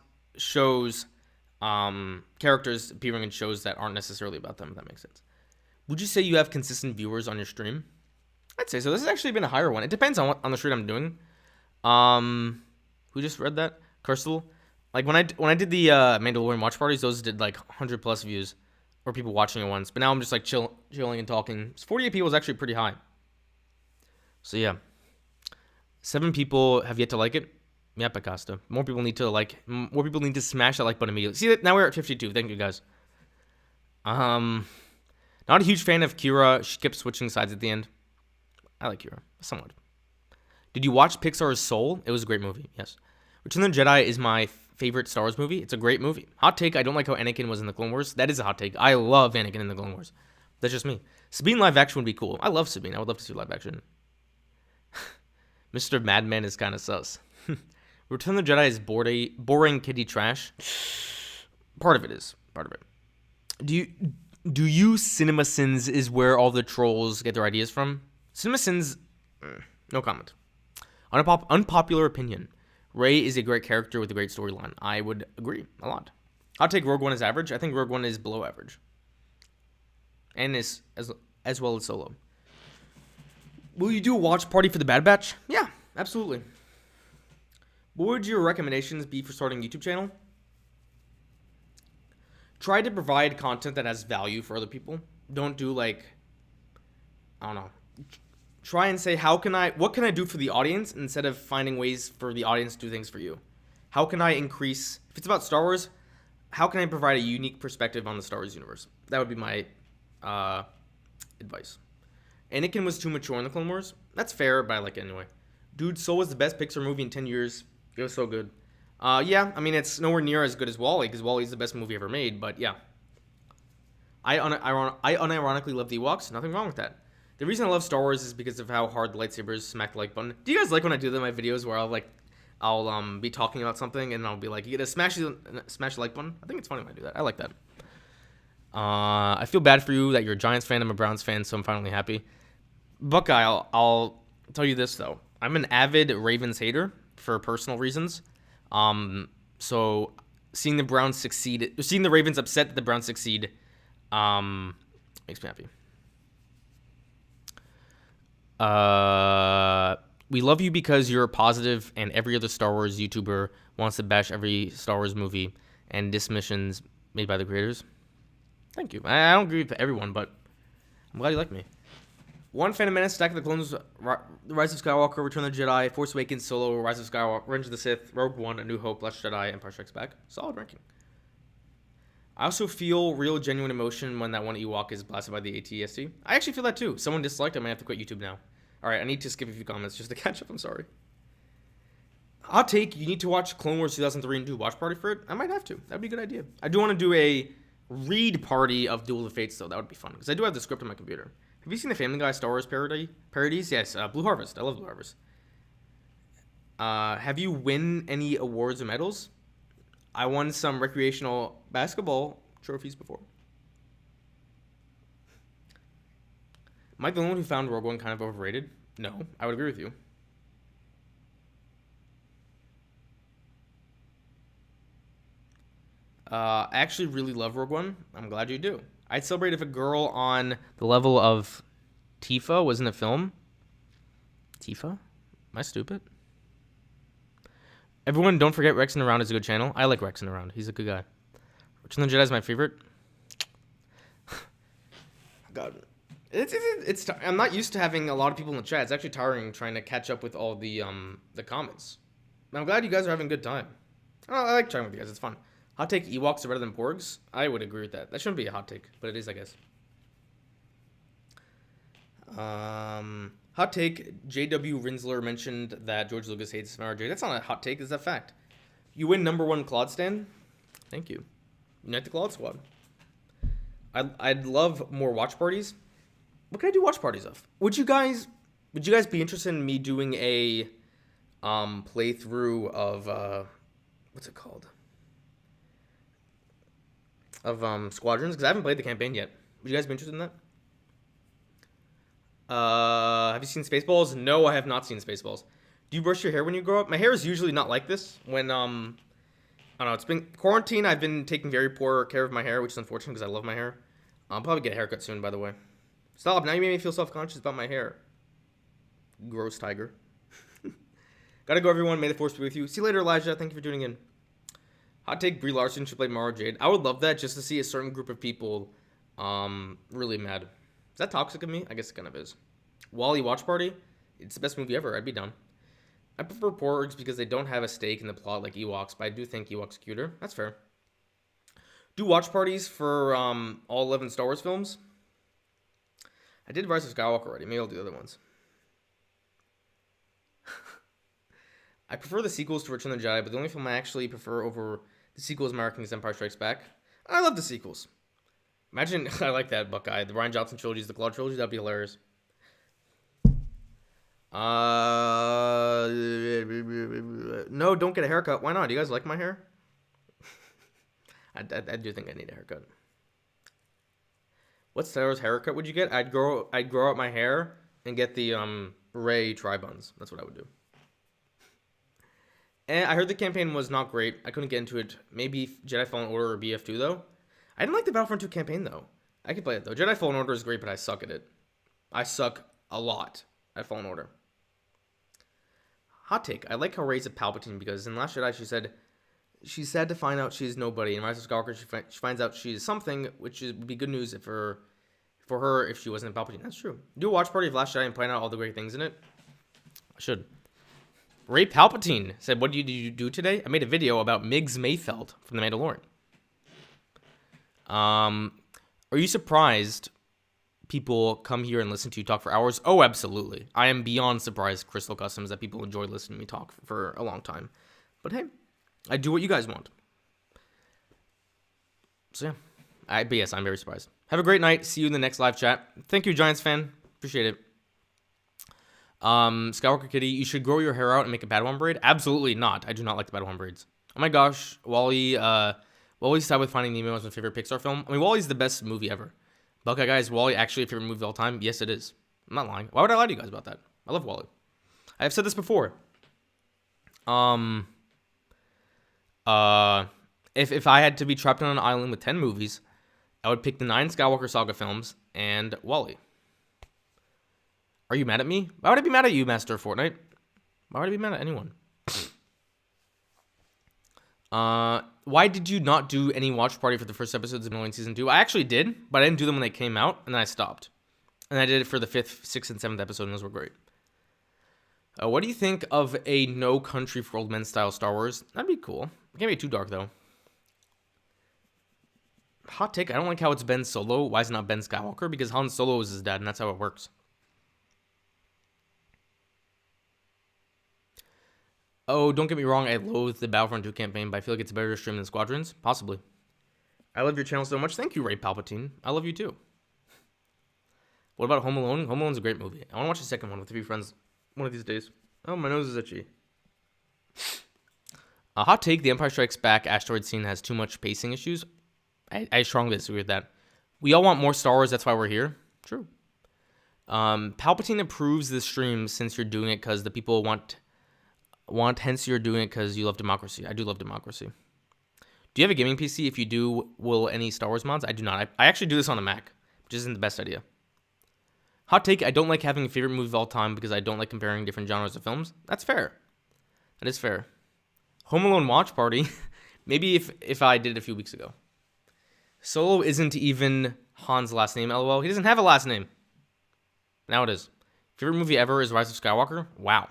characters appearing in shows that aren't necessarily about them, if that makes sense. Would you say you have consistent viewers on your stream? I'd say so. This has actually been a higher one. It depends on the stream I'm doing. Who just read that? Cursal. Like when I did the Mandalorian watch parties, those did like 100 plus views, or people watching it once. But now I'm just like chilling and talking. 48 people is actually pretty high. So yeah, 7 people have yet to like it. Yeah, Picasso. More people need to smash that like button immediately. See that now we're at 52. Thank you guys. Not a huge fan of Kira. She kept switching sides at the end. I like Kira somewhat. Did you watch Pixar's Soul? It was a great movie. Yes. Return of the Jedi is my favorite Star Wars movie. It's a great movie. Hot take, I don't like how Anakin was in the Clone Wars. That is a hot take. I love Anakin in the Clone Wars. That's just me. Sabine live action would be cool. I love Sabine. I would love to see live action. Mr. Madman is kind of sus. Return of the Jedi is boring kiddie trash. Part of it is. Part of it. Do you CinemaSins is where all the trolls get their ideas from? CinemaSins, no comment. Unpopular opinion. Rey is a great character with a great storyline. I would agree a lot. I'll take Rogue One as average. I think Rogue One is below average. And is as well as Solo. Will you do a watch party for the Bad Batch? Yeah, absolutely. What would your recommendations be for starting a YouTube channel? Try to provide content that has value for other people. Don't do I don't know. Try and say, what can I do for the audience instead of finding ways for the audience to do things for you? How can I increase, if it's about Star Wars, how can I provide a unique perspective on the Star Wars universe? That would be my advice. Anakin was too mature in the Clone Wars. That's fair, but I like it anyway. Dude, Soul was the best Pixar movie in 10 years. It was so good. Yeah, I mean, it's nowhere near as good as WALL-E, because WALL-E is the best movie ever made, but yeah. I unironically love the Ewoks. Nothing wrong with that. The reason I love Star Wars is because of how hard the lightsabers smack the like button. Do you guys like when I do that in my videos where I'll be talking about something and I'll be like, you gotta smash the like button? I think it's funny when I do that. I like that. I feel bad for you that you're a Giants fan. I'm a Browns fan, so I'm finally happy. Buckeye, I'll tell you this though. I'm an avid Ravens hater for personal reasons. So seeing the Ravens upset that the Browns succeed, makes me happy. We love you because you're positive, and every other Star Wars YouTuber wants to bash every Star Wars movie and dismissions made by the creators. Thank you. I don't agree with everyone, but I'm glad you like me. One Phantom Menace, Attack of the Clones, Rise of Skywalker, Return of the Jedi, Force Awakens, Solo, Rise of Skywalker, Revenge of the Sith, Rogue One, A New Hope, Last Jedi, Empire Strikes Back. Solid ranking. I also feel real, genuine emotion when that one Ewok is blasted by the AT-ST. I actually feel that too. Someone disliked it. I might have to quit YouTube now. All right, I need to skip a few comments just to catch up. I'm sorry. Hot take, you need to watch Clone Wars 2003 and do a watch party for it. I might have to. That'd be a good idea. I do want to do a read party of Duel of the Fates, though. That would be fun, because I do have the script on my computer. Have you seen the Family Guy Star Wars parodies? Yes, Blue Harvest. I love Blue Harvest. Have you win any awards or medals? I won some recreational basketball trophies before. Am I the only one who found Rogue One kind of overrated? No, I would agree with you. I actually really love Rogue One. I'm glad you do. I'd celebrate if a girl on the level of Tifa was in a film. Tifa? Am I stupid? Everyone, don't forget Rex and Around is a good channel. I like Rex and Around. He's a good guy. Return of the Jedi is my favorite. God. I'm not used to having a lot of people in the chat. It's actually tiring trying to catch up with all the comments. I'm glad you guys are having a good time. I like chatting with you guys. It's fun. Hot take: Ewoks are better than Porgs. I would agree with that. That shouldn't be a hot take, but it is, I guess. Hot take: J.W. Rinsler mentioned that George Lucas hates RJ. That's not a hot take. It's a fact. You win #1 Claude stand. Thank you. Unite the Claude Squad. I'd love more watch parties. What can I do watch parties of? Would you guys be interested in me doing a playthrough of what's it called? Of Squadrons? Because I haven't played the campaign yet. Would you guys be interested in that? Have you seen Spaceballs? No, I have not seen Spaceballs. Do you brush your hair when you grow up? My hair is usually not like this. When I don't know. It's been quarantine. I've been taking very poor care of my hair, which is unfortunate because I love my hair. I'll probably get a haircut soon, by the way. Stop. Now you made me feel self-conscious about my hair. Gross tiger. Gotta go, everyone. May the force be with you. See you later, Elijah. Thank you for tuning in. Hot take: Brie Larson should play Mara Jade. I would love that, just to see a certain group of people really mad. Is that toxic of me? I guess it kind of is. WALL-E Watch Party? It's the best movie ever. I'd be down. I prefer Porgs because they don't have a stake in the plot like Ewoks, but I do think Ewoks are cuter. That's fair. Do watch parties for all 11 Star Wars films. I did Rise of Skywalker already. Maybe I'll do the other ones. I prefer the sequels to Return of the Jedi, but the only film I actually prefer over the sequel is American King's Empire Strikes Back. I love the sequels. Imagine, I like that, Buckeye. The Rian Johnson trilogies, the Claude trilogy, that'd be hilarious. No, don't get a haircut. Why not? Do you guys like my hair? I do think I need a haircut. What Star Wars haircut would you get? I'd grow out my hair and get the Rey tri-buns. That's what I would do. And I heard the campaign was not great. I couldn't get into it. Maybe Jedi Fallen Order or BF2 though. I didn't like the Battlefront 2 campaign though. I could play it though. Jedi Fallen Order is great, but I suck at it. I suck a lot at Fallen Order. Hot take: I like how Rey's a Palpatine because in Last Jedi she's sad to find out she's nobody. In Rise of Skywalker she finds out she's something, which would be good news for her if she wasn't a Palpatine. That's true. Do a watch party of Last Jedi and point out all the great things in it. I should. Ray Palpatine said, "What did you do today?" I made a video about Migs Mayfeld from The Mandalorian. Are you surprised people come here and listen to you talk for hours? Oh, absolutely. I am beyond surprised, Crystal Customs, that people enjoy listening to me talk for a long time. But hey, I do what you guys want. So yeah, but yes, I'm very surprised. Have a great night. See you in the next live chat. Thank you, Giants fan. Appreciate it. Skywalker Kitty, you should grow your hair out and make a Padawan braid. Absolutely not. I do not like the Padawan braids. Oh my gosh, WALL-E. WALL-E's Side with Finding Nemo is my favorite Pixar film. I mean, WALL-E's the best movie ever. Buckeye guys, WALL-E actually a favorite movie of all time? Yes, it is. I'm not lying. Why would I lie to you guys about that? I love WALL-E. I've said this before. If I had to be trapped on an island with 10 movies, I would pick the 9 Skywalker Saga films and WALL-E. Are you mad at me? Why would I be mad at you, Master of Fortnite? Why would I be mad at anyone? Why did you not do any watch party for the first episodes of Mandalorian Season 2? I actually did, but I didn't do them when they came out, and then I stopped. And I did it for the 5th, 6th, and 7th episode, and those were great. What do you think of a No Country for Old Men style Star Wars? That'd be cool. It can't be too dark, though. Hot take, I don't like how it's Ben Solo. Why is it not Ben Skywalker? Because Han Solo is his dad, and that's how it works. Oh, don't get me wrong, I loathe the Battlefront 2 campaign, but I feel like it's better to stream than Squadrons. Possibly. I love your channel so much. Thank you, Ray Palpatine. I love you too. What about Home Alone? Home Alone's a great movie. I want to watch the second one with 3 friends one of these days. Oh, my nose is itchy. A hot take, the Empire Strikes Back asteroid scene has too much pacing issues. I strongly disagree with that. We all want more Star Wars, that's why we're here. True. Palpatine approves the stream since you're doing it because the people want, hence you're doing it because you love democracy. I do love democracy. Do you have a gaming PC? If you do, will any Star Wars mods? I do not. I actually do this on a Mac, which isn't the best idea. Hot take, I don't like having a favorite movie of all time because I don't like comparing different genres of films. That's fair. That is fair. Home Alone watch party. Maybe if I did it a few weeks ago. Solo isn't even Han's last name, lol. He doesn't have a last name. Now it is. Favorite movie ever is Rise of Skywalker? Wow.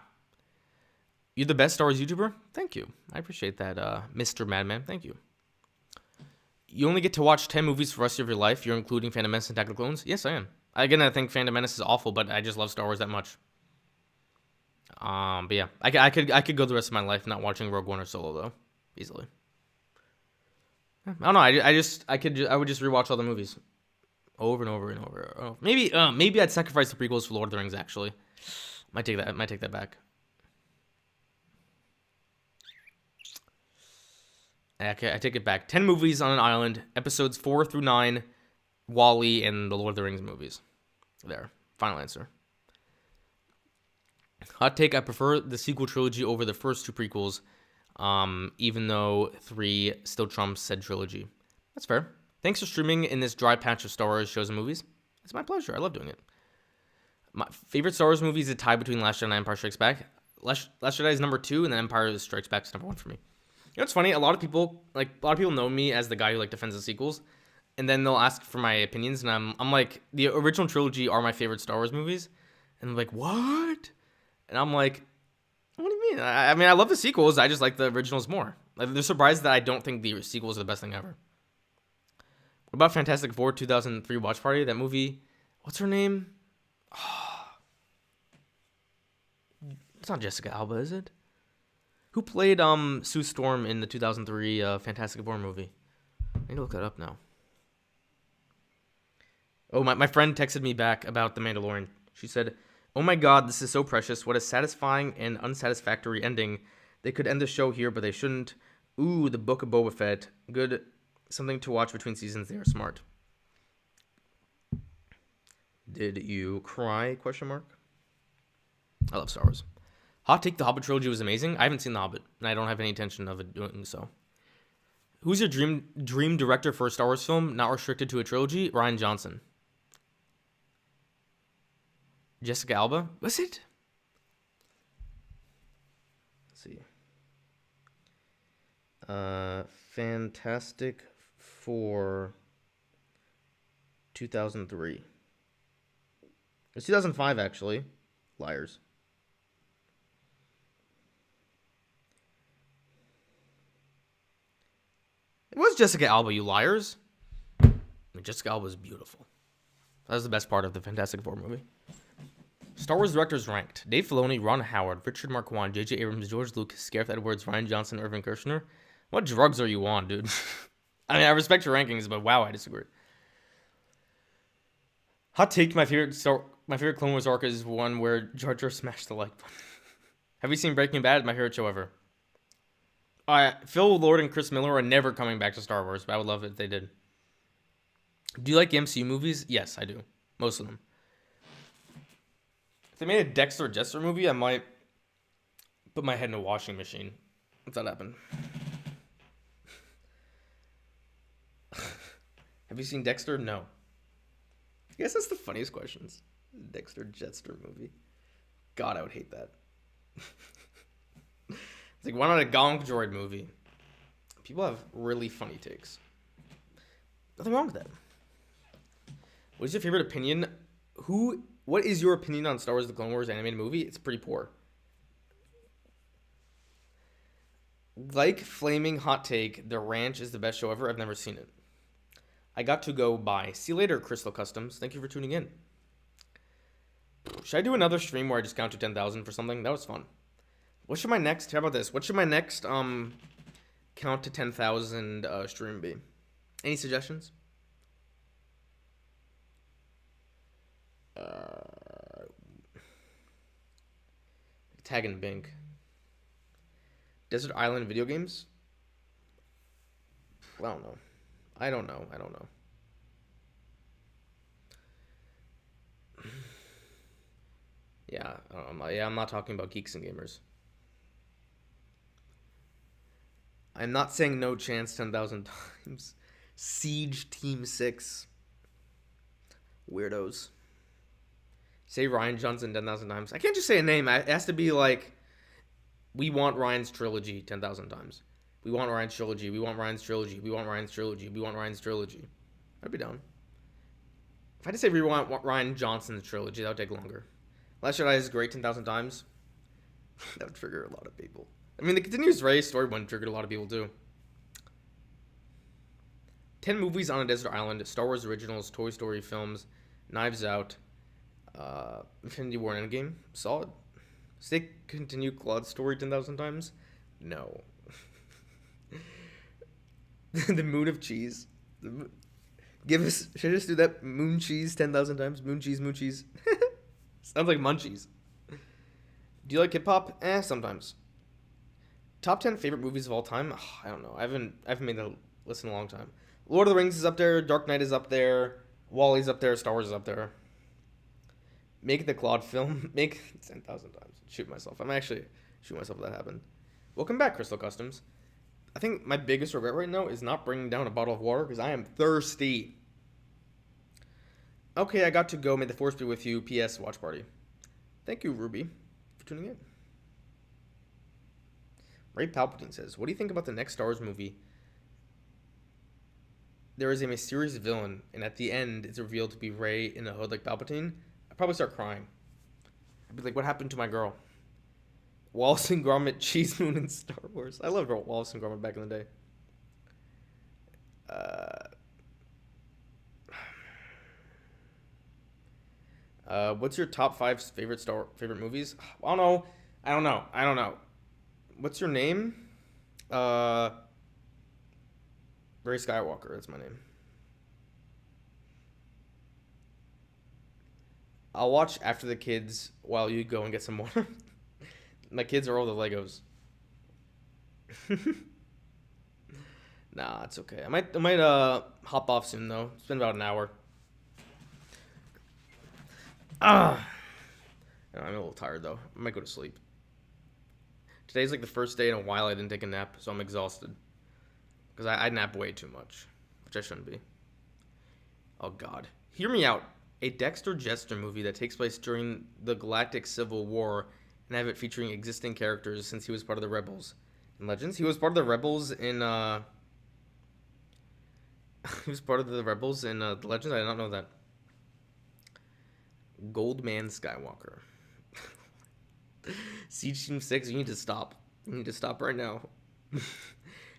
You're the best Star Wars YouTuber? Thank you. I appreciate that, Mr. Madman. Thank you. You only get to watch 10 movies for the rest of your life. You're including Phantom Menace and Attack of the Clones? Yes, I am. Again, I think Phantom Menace is awful, but I just love Star Wars that much. But yeah, I could go the rest of my life not watching Rogue One or Solo though, easily. I don't know. I would just rewatch all the movies over and over and over. Oh, maybe I'd sacrifice the prequels for Lord of the Rings. Actually, might take that back. Okay, I take it back. 10 movies on an island. Episodes 4 through 9. WALL-E and the Lord of the Rings movies. There. Final answer. Hot take, I prefer the sequel trilogy over the first two prequels, even though 3 still trumps said trilogy. That's fair. Thanks for streaming in this dry patch of Star Wars shows and movies. It's my pleasure. I love doing it. My favorite Star Wars movie is a tie between Last Jedi and Empire Strikes Back. Last Jedi is number 2, and then Empire Strikes Back is number 1 for me. You know what's funny? A lot of people know me as the guy who defends the sequels, and then they'll ask for my opinions, and I'm like, the original trilogy are my favorite Star Wars movies, and they're like, what? And I'm like, what do you mean? I mean, I love the sequels. I just like the originals more. They're surprised that I don't think the sequels are the best thing ever. What about Fantastic Four 2003 watch party? That movie, what's her name? Oh, it's not Jessica Alba, is it? Who played Sue Storm in the 2003 Fantastic Four movie? I need to look that up now. Oh, my friend texted me back about The Mandalorian. She said, oh my god, this is so precious. What a satisfying and unsatisfactory ending. They could end the show here, but they shouldn't. Ooh, the Book of Boba Fett. Good. Something to watch between seasons. They are smart. Did you cry? Question mark. I love Star Wars. Hot take, the Hobbit trilogy was amazing. I haven't seen The Hobbit, and I don't have any intention of it doing so. Who's your dream director for a Star Wars film, not restricted to a trilogy? Rian Johnson. Jessica Alba? Was it? Let's see. Fantastic Four 2003. It was 2005, actually. Liars. It was Jessica Alba, you liars. I mean, Jessica Alba is beautiful. That was the best part of the Fantastic Four movie. Star Wars directors ranked: Dave Filoni, Ron Howard, Richard Marquand, J.J. Abrams, George Lucas, Gareth Edwards, Rian Johnson, Irvin Kershner. What drugs are you on, dude? I mean, I respect your rankings, but wow, I disagree. Hot take: my favorite Clone Wars arc is one where Jar Jar smashed the like button. Have you seen Breaking Bad? My favorite show ever. Phil Lord and Chris Miller are never coming back to Star Wars, but I would love it if they did. Do you like MCU movies? Yes, I do. Most of them. If they made a Dexter Jettster movie, I might put my head in a washing machine. If that happened. Have you seen Dexter? No. I guess that's the funniest questions. Dexter Jettster movie. God, I would hate that. It's like, why not a Gonk Droid movie? People have really funny takes. Nothing wrong with that. What is your favorite opinion? What is your opinion on Star Wars: The Clone Wars animated movie? It's pretty poor. Like flaming hot take, The Ranch is the best show ever. I've never seen it. I got to go by. See you later, Crystal Customs. Thank you for tuning in. Should I do another stream where I just count to 10,000 for something? That was fun. What should my next? How about this? What should my next count to 10,000 stream be? Any suggestions? Tag and Bink. Desert Island video games? I don't know. Yeah, I'm not talking about Geeks and Gamers. I'm not saying no chance 10,000 times. Siege Team 6. Weirdos. Say Ryan Johnson 10,000 times. I can't just say a name. It has to be like, we want Ryan's trilogy 10,000 times. We want Ryan's trilogy. We want Ryan's trilogy. We want Ryan's trilogy. We want Ryan's trilogy. I'd be down. If I had to say we want Ryan Johnson's trilogy, that would take longer. Last Jedi is great 10,000 times. That would trigger a lot of people. I mean, the continuous Rey story one triggered a lot of people too. 10 movies on a desert island, Star Wars originals, Toy Story films, Knives Out, Infinity War and Endgame. Solid. Say continue Claude's story 10,000 times? No. The Moon of Cheese. Should I just do that? Moon cheese 10,000 times? Moon cheese, moon cheese. Sounds like munchies. Do you like hip hop? Sometimes. Top 10 favorite movies of all time? Ugh, I don't know. I haven't made the list in a long time. Lord of the Rings is up there. Dark Knight is up there. Wally's up there. Star Wars is up there. Make the Claude film. Make 10,000 times. Shoot myself. I'm actually shoot myself if that happened. Welcome back, Crystal Customs. I think my biggest regret right now is not bringing down a bottle of water because I am thirsty. Okay, I got to go. May the force be with you. P.S. Watch party. Thank you, Ruby, for tuning in. Ray Palpatine says, what do you think about the next Star Wars movie? There is a mysterious villain, and at the end, it's revealed to be Rey in a hood like Palpatine. I'd probably start crying. I'd be like, what happened to my girl? Wallace and Gromit, Cheese Moon, and Star Wars. I loved Wallace and Gromit back in the day. What's your top 5 favorite movies? I don't know. What's your name? Ray Skywalker. That's my name. I'll watch after the kids while you go and get some water. My kids are all the Legos. Nah, it's okay. I might hop off soon though. It's been about an hour. I'm a little tired though. I might go to sleep. Today's like the first day in a while I didn't take a nap, so I'm exhausted. Because I nap way too much, which I shouldn't be. Oh God. Hear me out. A Dexter Jettster movie that takes place during the Galactic Civil War and have it featuring existing characters since he was part of the Rebels in Legends. He was part of the Rebels in the Legends. I did not know that. Goldman Skywalker. Siege Team 6, you need to stop. You need to stop right now.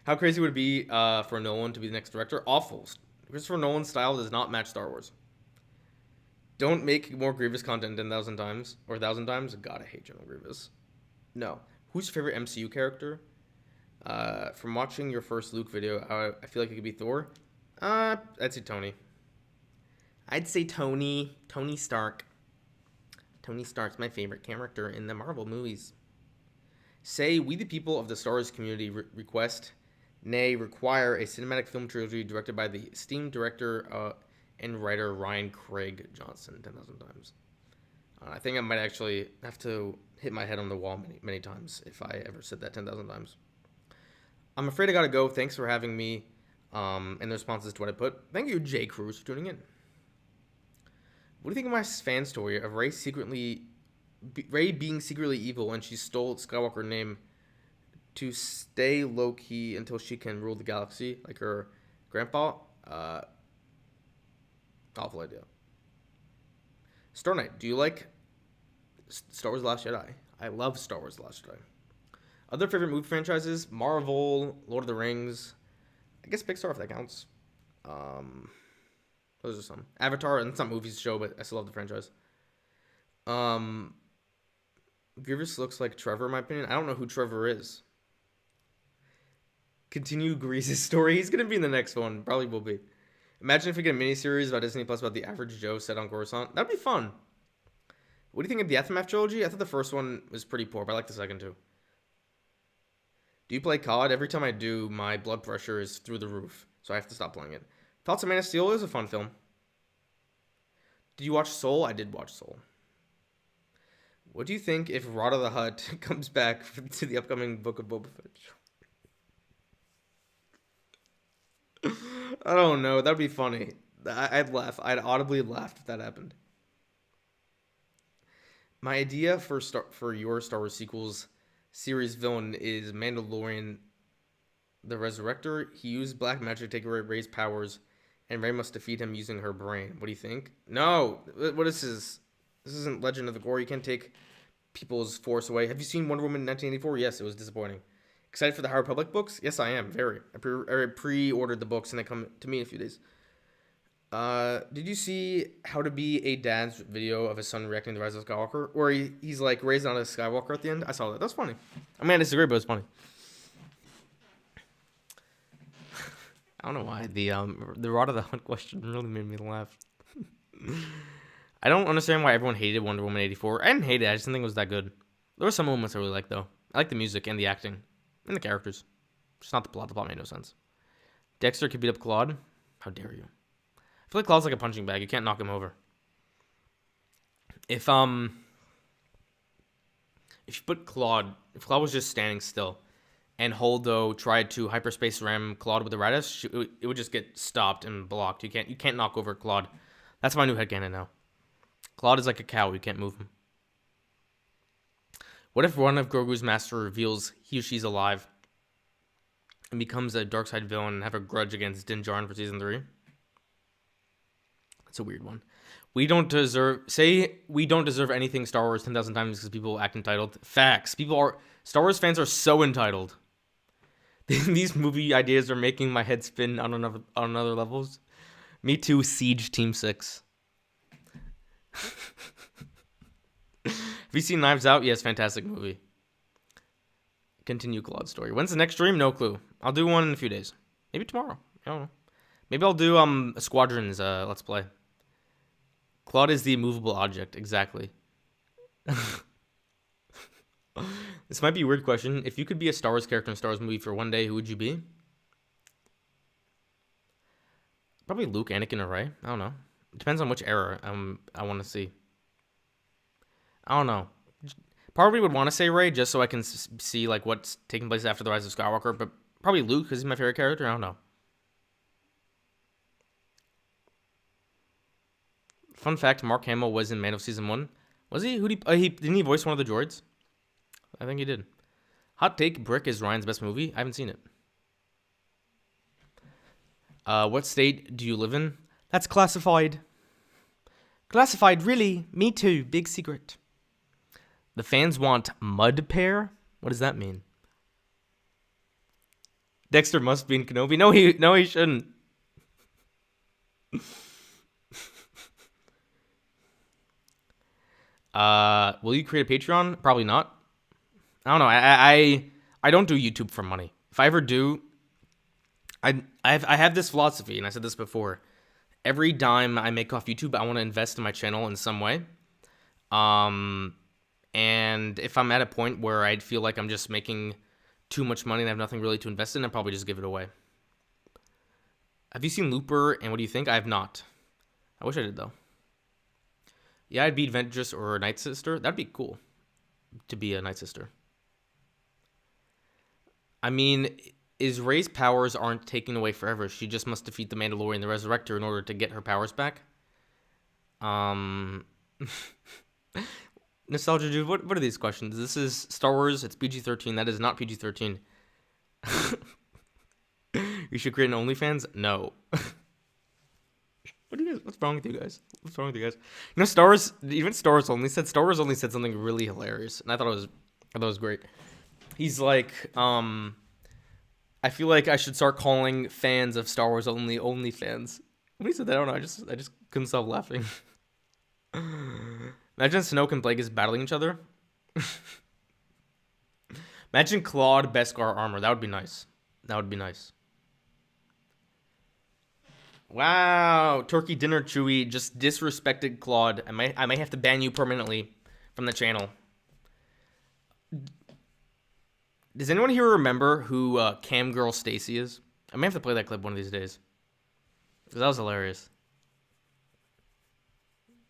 How crazy would it be for Nolan to be the next director? Awful. Christopher Nolan's style does not match Star Wars. Don't make more Grievous content 10,000 times or 1,000 times. God, I hate General Grievous. No. Who's your favorite MCU character? From watching your first Luke video, I feel like it could be Thor. I'd say Tony. Tony Stark. Tony Stark's my favorite character in the Marvel movies. Say, we the people of the Star Wars community request, nay, require a cinematic film trilogy directed by the esteemed director and writer Ryan Craig Johnson 10,000 times. I think I might actually have to hit my head on the wall many times if I ever said that 10,000 times. I'm afraid I gotta go. Thanks for having me and the responses to what I put. Thank you, Jay Cruz, for tuning in. What do you think of my fan story of Rey being secretly evil when she stole Skywalker's name to stay low-key until she can rule the galaxy like her grandpa? Awful idea. Star Knight, do you like Star Wars The Last Jedi? I love Star Wars The Last Jedi. Other favorite movie franchises? Marvel, Lord of the Rings. I guess Pixar if that counts. Those are some. Avatar, and it's not movies, show, but I still love the franchise. Grievous looks like Trevor, in my opinion. I don't know who Trevor is. Continue Grease's story. He's going to be in the next one. Probably will be. Imagine if we get a miniseries about Disney Plus about the average Joe set on Coruscant. That'd be fun. What do you think of the Aftermath trilogy? I thought the first one was pretty poor, but I like the second too. Do you play COD? Every time I do, my blood pressure is through the roof, so I have to stop playing it. Thoughts on Man of Steel? It was a fun film. Did you watch Soul? I did watch Soul. What do you think if Rada the Hutt comes back to the upcoming Book of Boba Fett? I don't know. That'd be funny. I'd laugh. I'd audibly laugh if that happened. My idea for your Star Wars sequels series villain is Mandalorian the Resurrector. He used black magic to take away Rey's powers, and Rey must defeat him using her brain. What do you think? No. What is this? This isn't Legend of the Gore. You can't take people's force away. Have you seen Wonder Woman 1984? Yes, it was disappointing. Excited for the High Republic books? Yes, I am. Very. I pre-ordered the books, and they come to me in a few days. Did you see How to Be a Dad's video of his son reacting to the Rise of Skywalker? Where he's like raised on a Skywalker at the end? I saw that. That's funny. I mean, I disagree, but it's funny. I don't know why. The Rod of the Hunt question really made me laugh. I don't understand why everyone hated Wonder Woman 84. I didn't hate it. I just didn't think it was that good. There were some moments I really liked, though. I like the music and the acting. And the characters. Just not the plot. The plot made no sense. Dexter could beat up Claude. How dare you? I feel like Claude's like a punching bag. You can't knock him over. If you put Claude, if Claude was just standing still, and Holdo tried to hyperspace ram Claude with the Radish, it would just get stopped and blocked. You can't knock over Claude. That's my new headcanon now. Claude is like a cow. You can't move him. What if one of Grogu's master reveals he or she's alive and becomes a dark side villain and have a grudge against Din Djarin for season 3? It's a weird one. We don't deserve anything Star Wars 10,000 times because people act entitled. Facts. Star Wars fans are so entitled. These movie ideas are making my head spin on other levels. Me too, Siege Team 6. Have you seen Knives Out? Yes, fantastic movie. Continue Claude's story. When's the next stream? No clue. I'll do one in a few days. Maybe tomorrow. I don't know. Maybe I'll do a Squadrons Let's Play. Claude is the immovable object. Exactly. This might be a weird question. If you could be a Star Wars character in a Star Wars movie for one day, who would you be? Probably Luke, Anakin, or Rey. I don't know. It depends on which era I want to see. I don't know. Probably would want to say Rey just so I can see like what's taking place after the Rise of Skywalker, but probably Luke because he's my favorite character. I don't know. Fun fact: Mark Hamill was in Mando season 1. Was he? Didn't he voice one of the droids? I think he did. Hot take: Brick is Ryan's best movie. I haven't seen it. What state do you live in? That's classified. Classified, really? Me too. Big secret. The fans want mud pair? What does that mean? Dexter must be in Kenobi. No, he shouldn't. Will you create a Patreon? Probably not. I don't know. I don't do YouTube for money. If I ever do, I have this philosophy, and I said this before. Every dime I make off YouTube, I want to invest in my channel in some way. And if I'm at a point where I feel like I'm just making too much money and I have nothing really to invest in, I'll probably just give it away. Have you seen Looper, and what do you think? I have not. I wish I did, though. Yeah, I'd be Ventress or a Night Sister. That'd be cool to be a Night Sister. I mean, Rey's powers aren't taken away forever. She just must defeat the Mandalorian, the Resurrector, in order to get her powers back. Nostalgia Dude, what are these questions? This is Star Wars. It's PG-13. That is not PG-13. You should create an OnlyFans? No. What's wrong with you guys? What's wrong with you guys? You know, Star Wars only said something really hilarious, and I thought it was great. He's like, I feel like I should start calling fans of Star Wars only fans. When he said that, I don't know. I just couldn't stop laughing. Imagine Snoke and Plagueis battling each other. Imagine Claude Beskar armor. That would be nice. Wow, Turkey Dinner Chewy just disrespected Claude. I might have to ban you permanently from the channel. Does anyone here remember who Cam Girl Stacy is? I may have to play that clip one of these days. Because that was hilarious.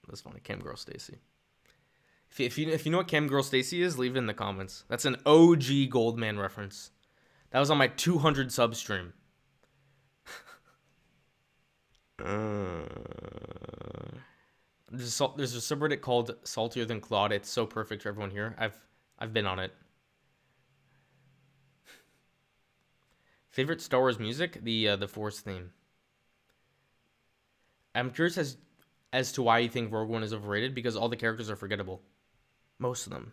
That's funny, Cam Girl Stacy. If you know what Cam Girl Stacy is, leave it in the comments. That's an OG Goldman reference. That was on my 200 sub stream. Uh, there's a subreddit called Saltier Than Claude. It's so perfect for everyone here. I've been on it. Favorite Star Wars music? The Force theme. I'm curious as to why you think Rogue One is overrated, because all the characters are forgettable. Most of them.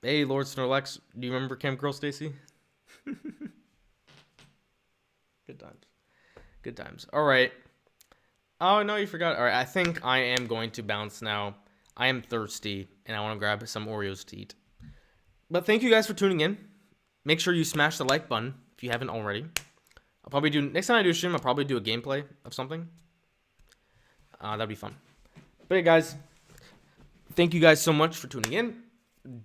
Hey, Lord Snorlax, do you remember Camp Girl Stacy? Good times. Good times. All right. Oh, no, you forgot. All right, I think I am going to bounce now. I am thirsty, and I want to grab some Oreos to eat. But thank you guys for tuning in. Make sure you smash the like button if you haven't already. I'll probably do, next time I do a stream, I'll probably do a gameplay of something. That'd be fun. But hey, guys, thank you guys so much for tuning in.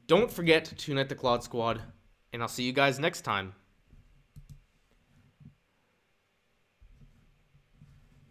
Don't forget to tune at the Claude Squad, and I'll see you guys next time.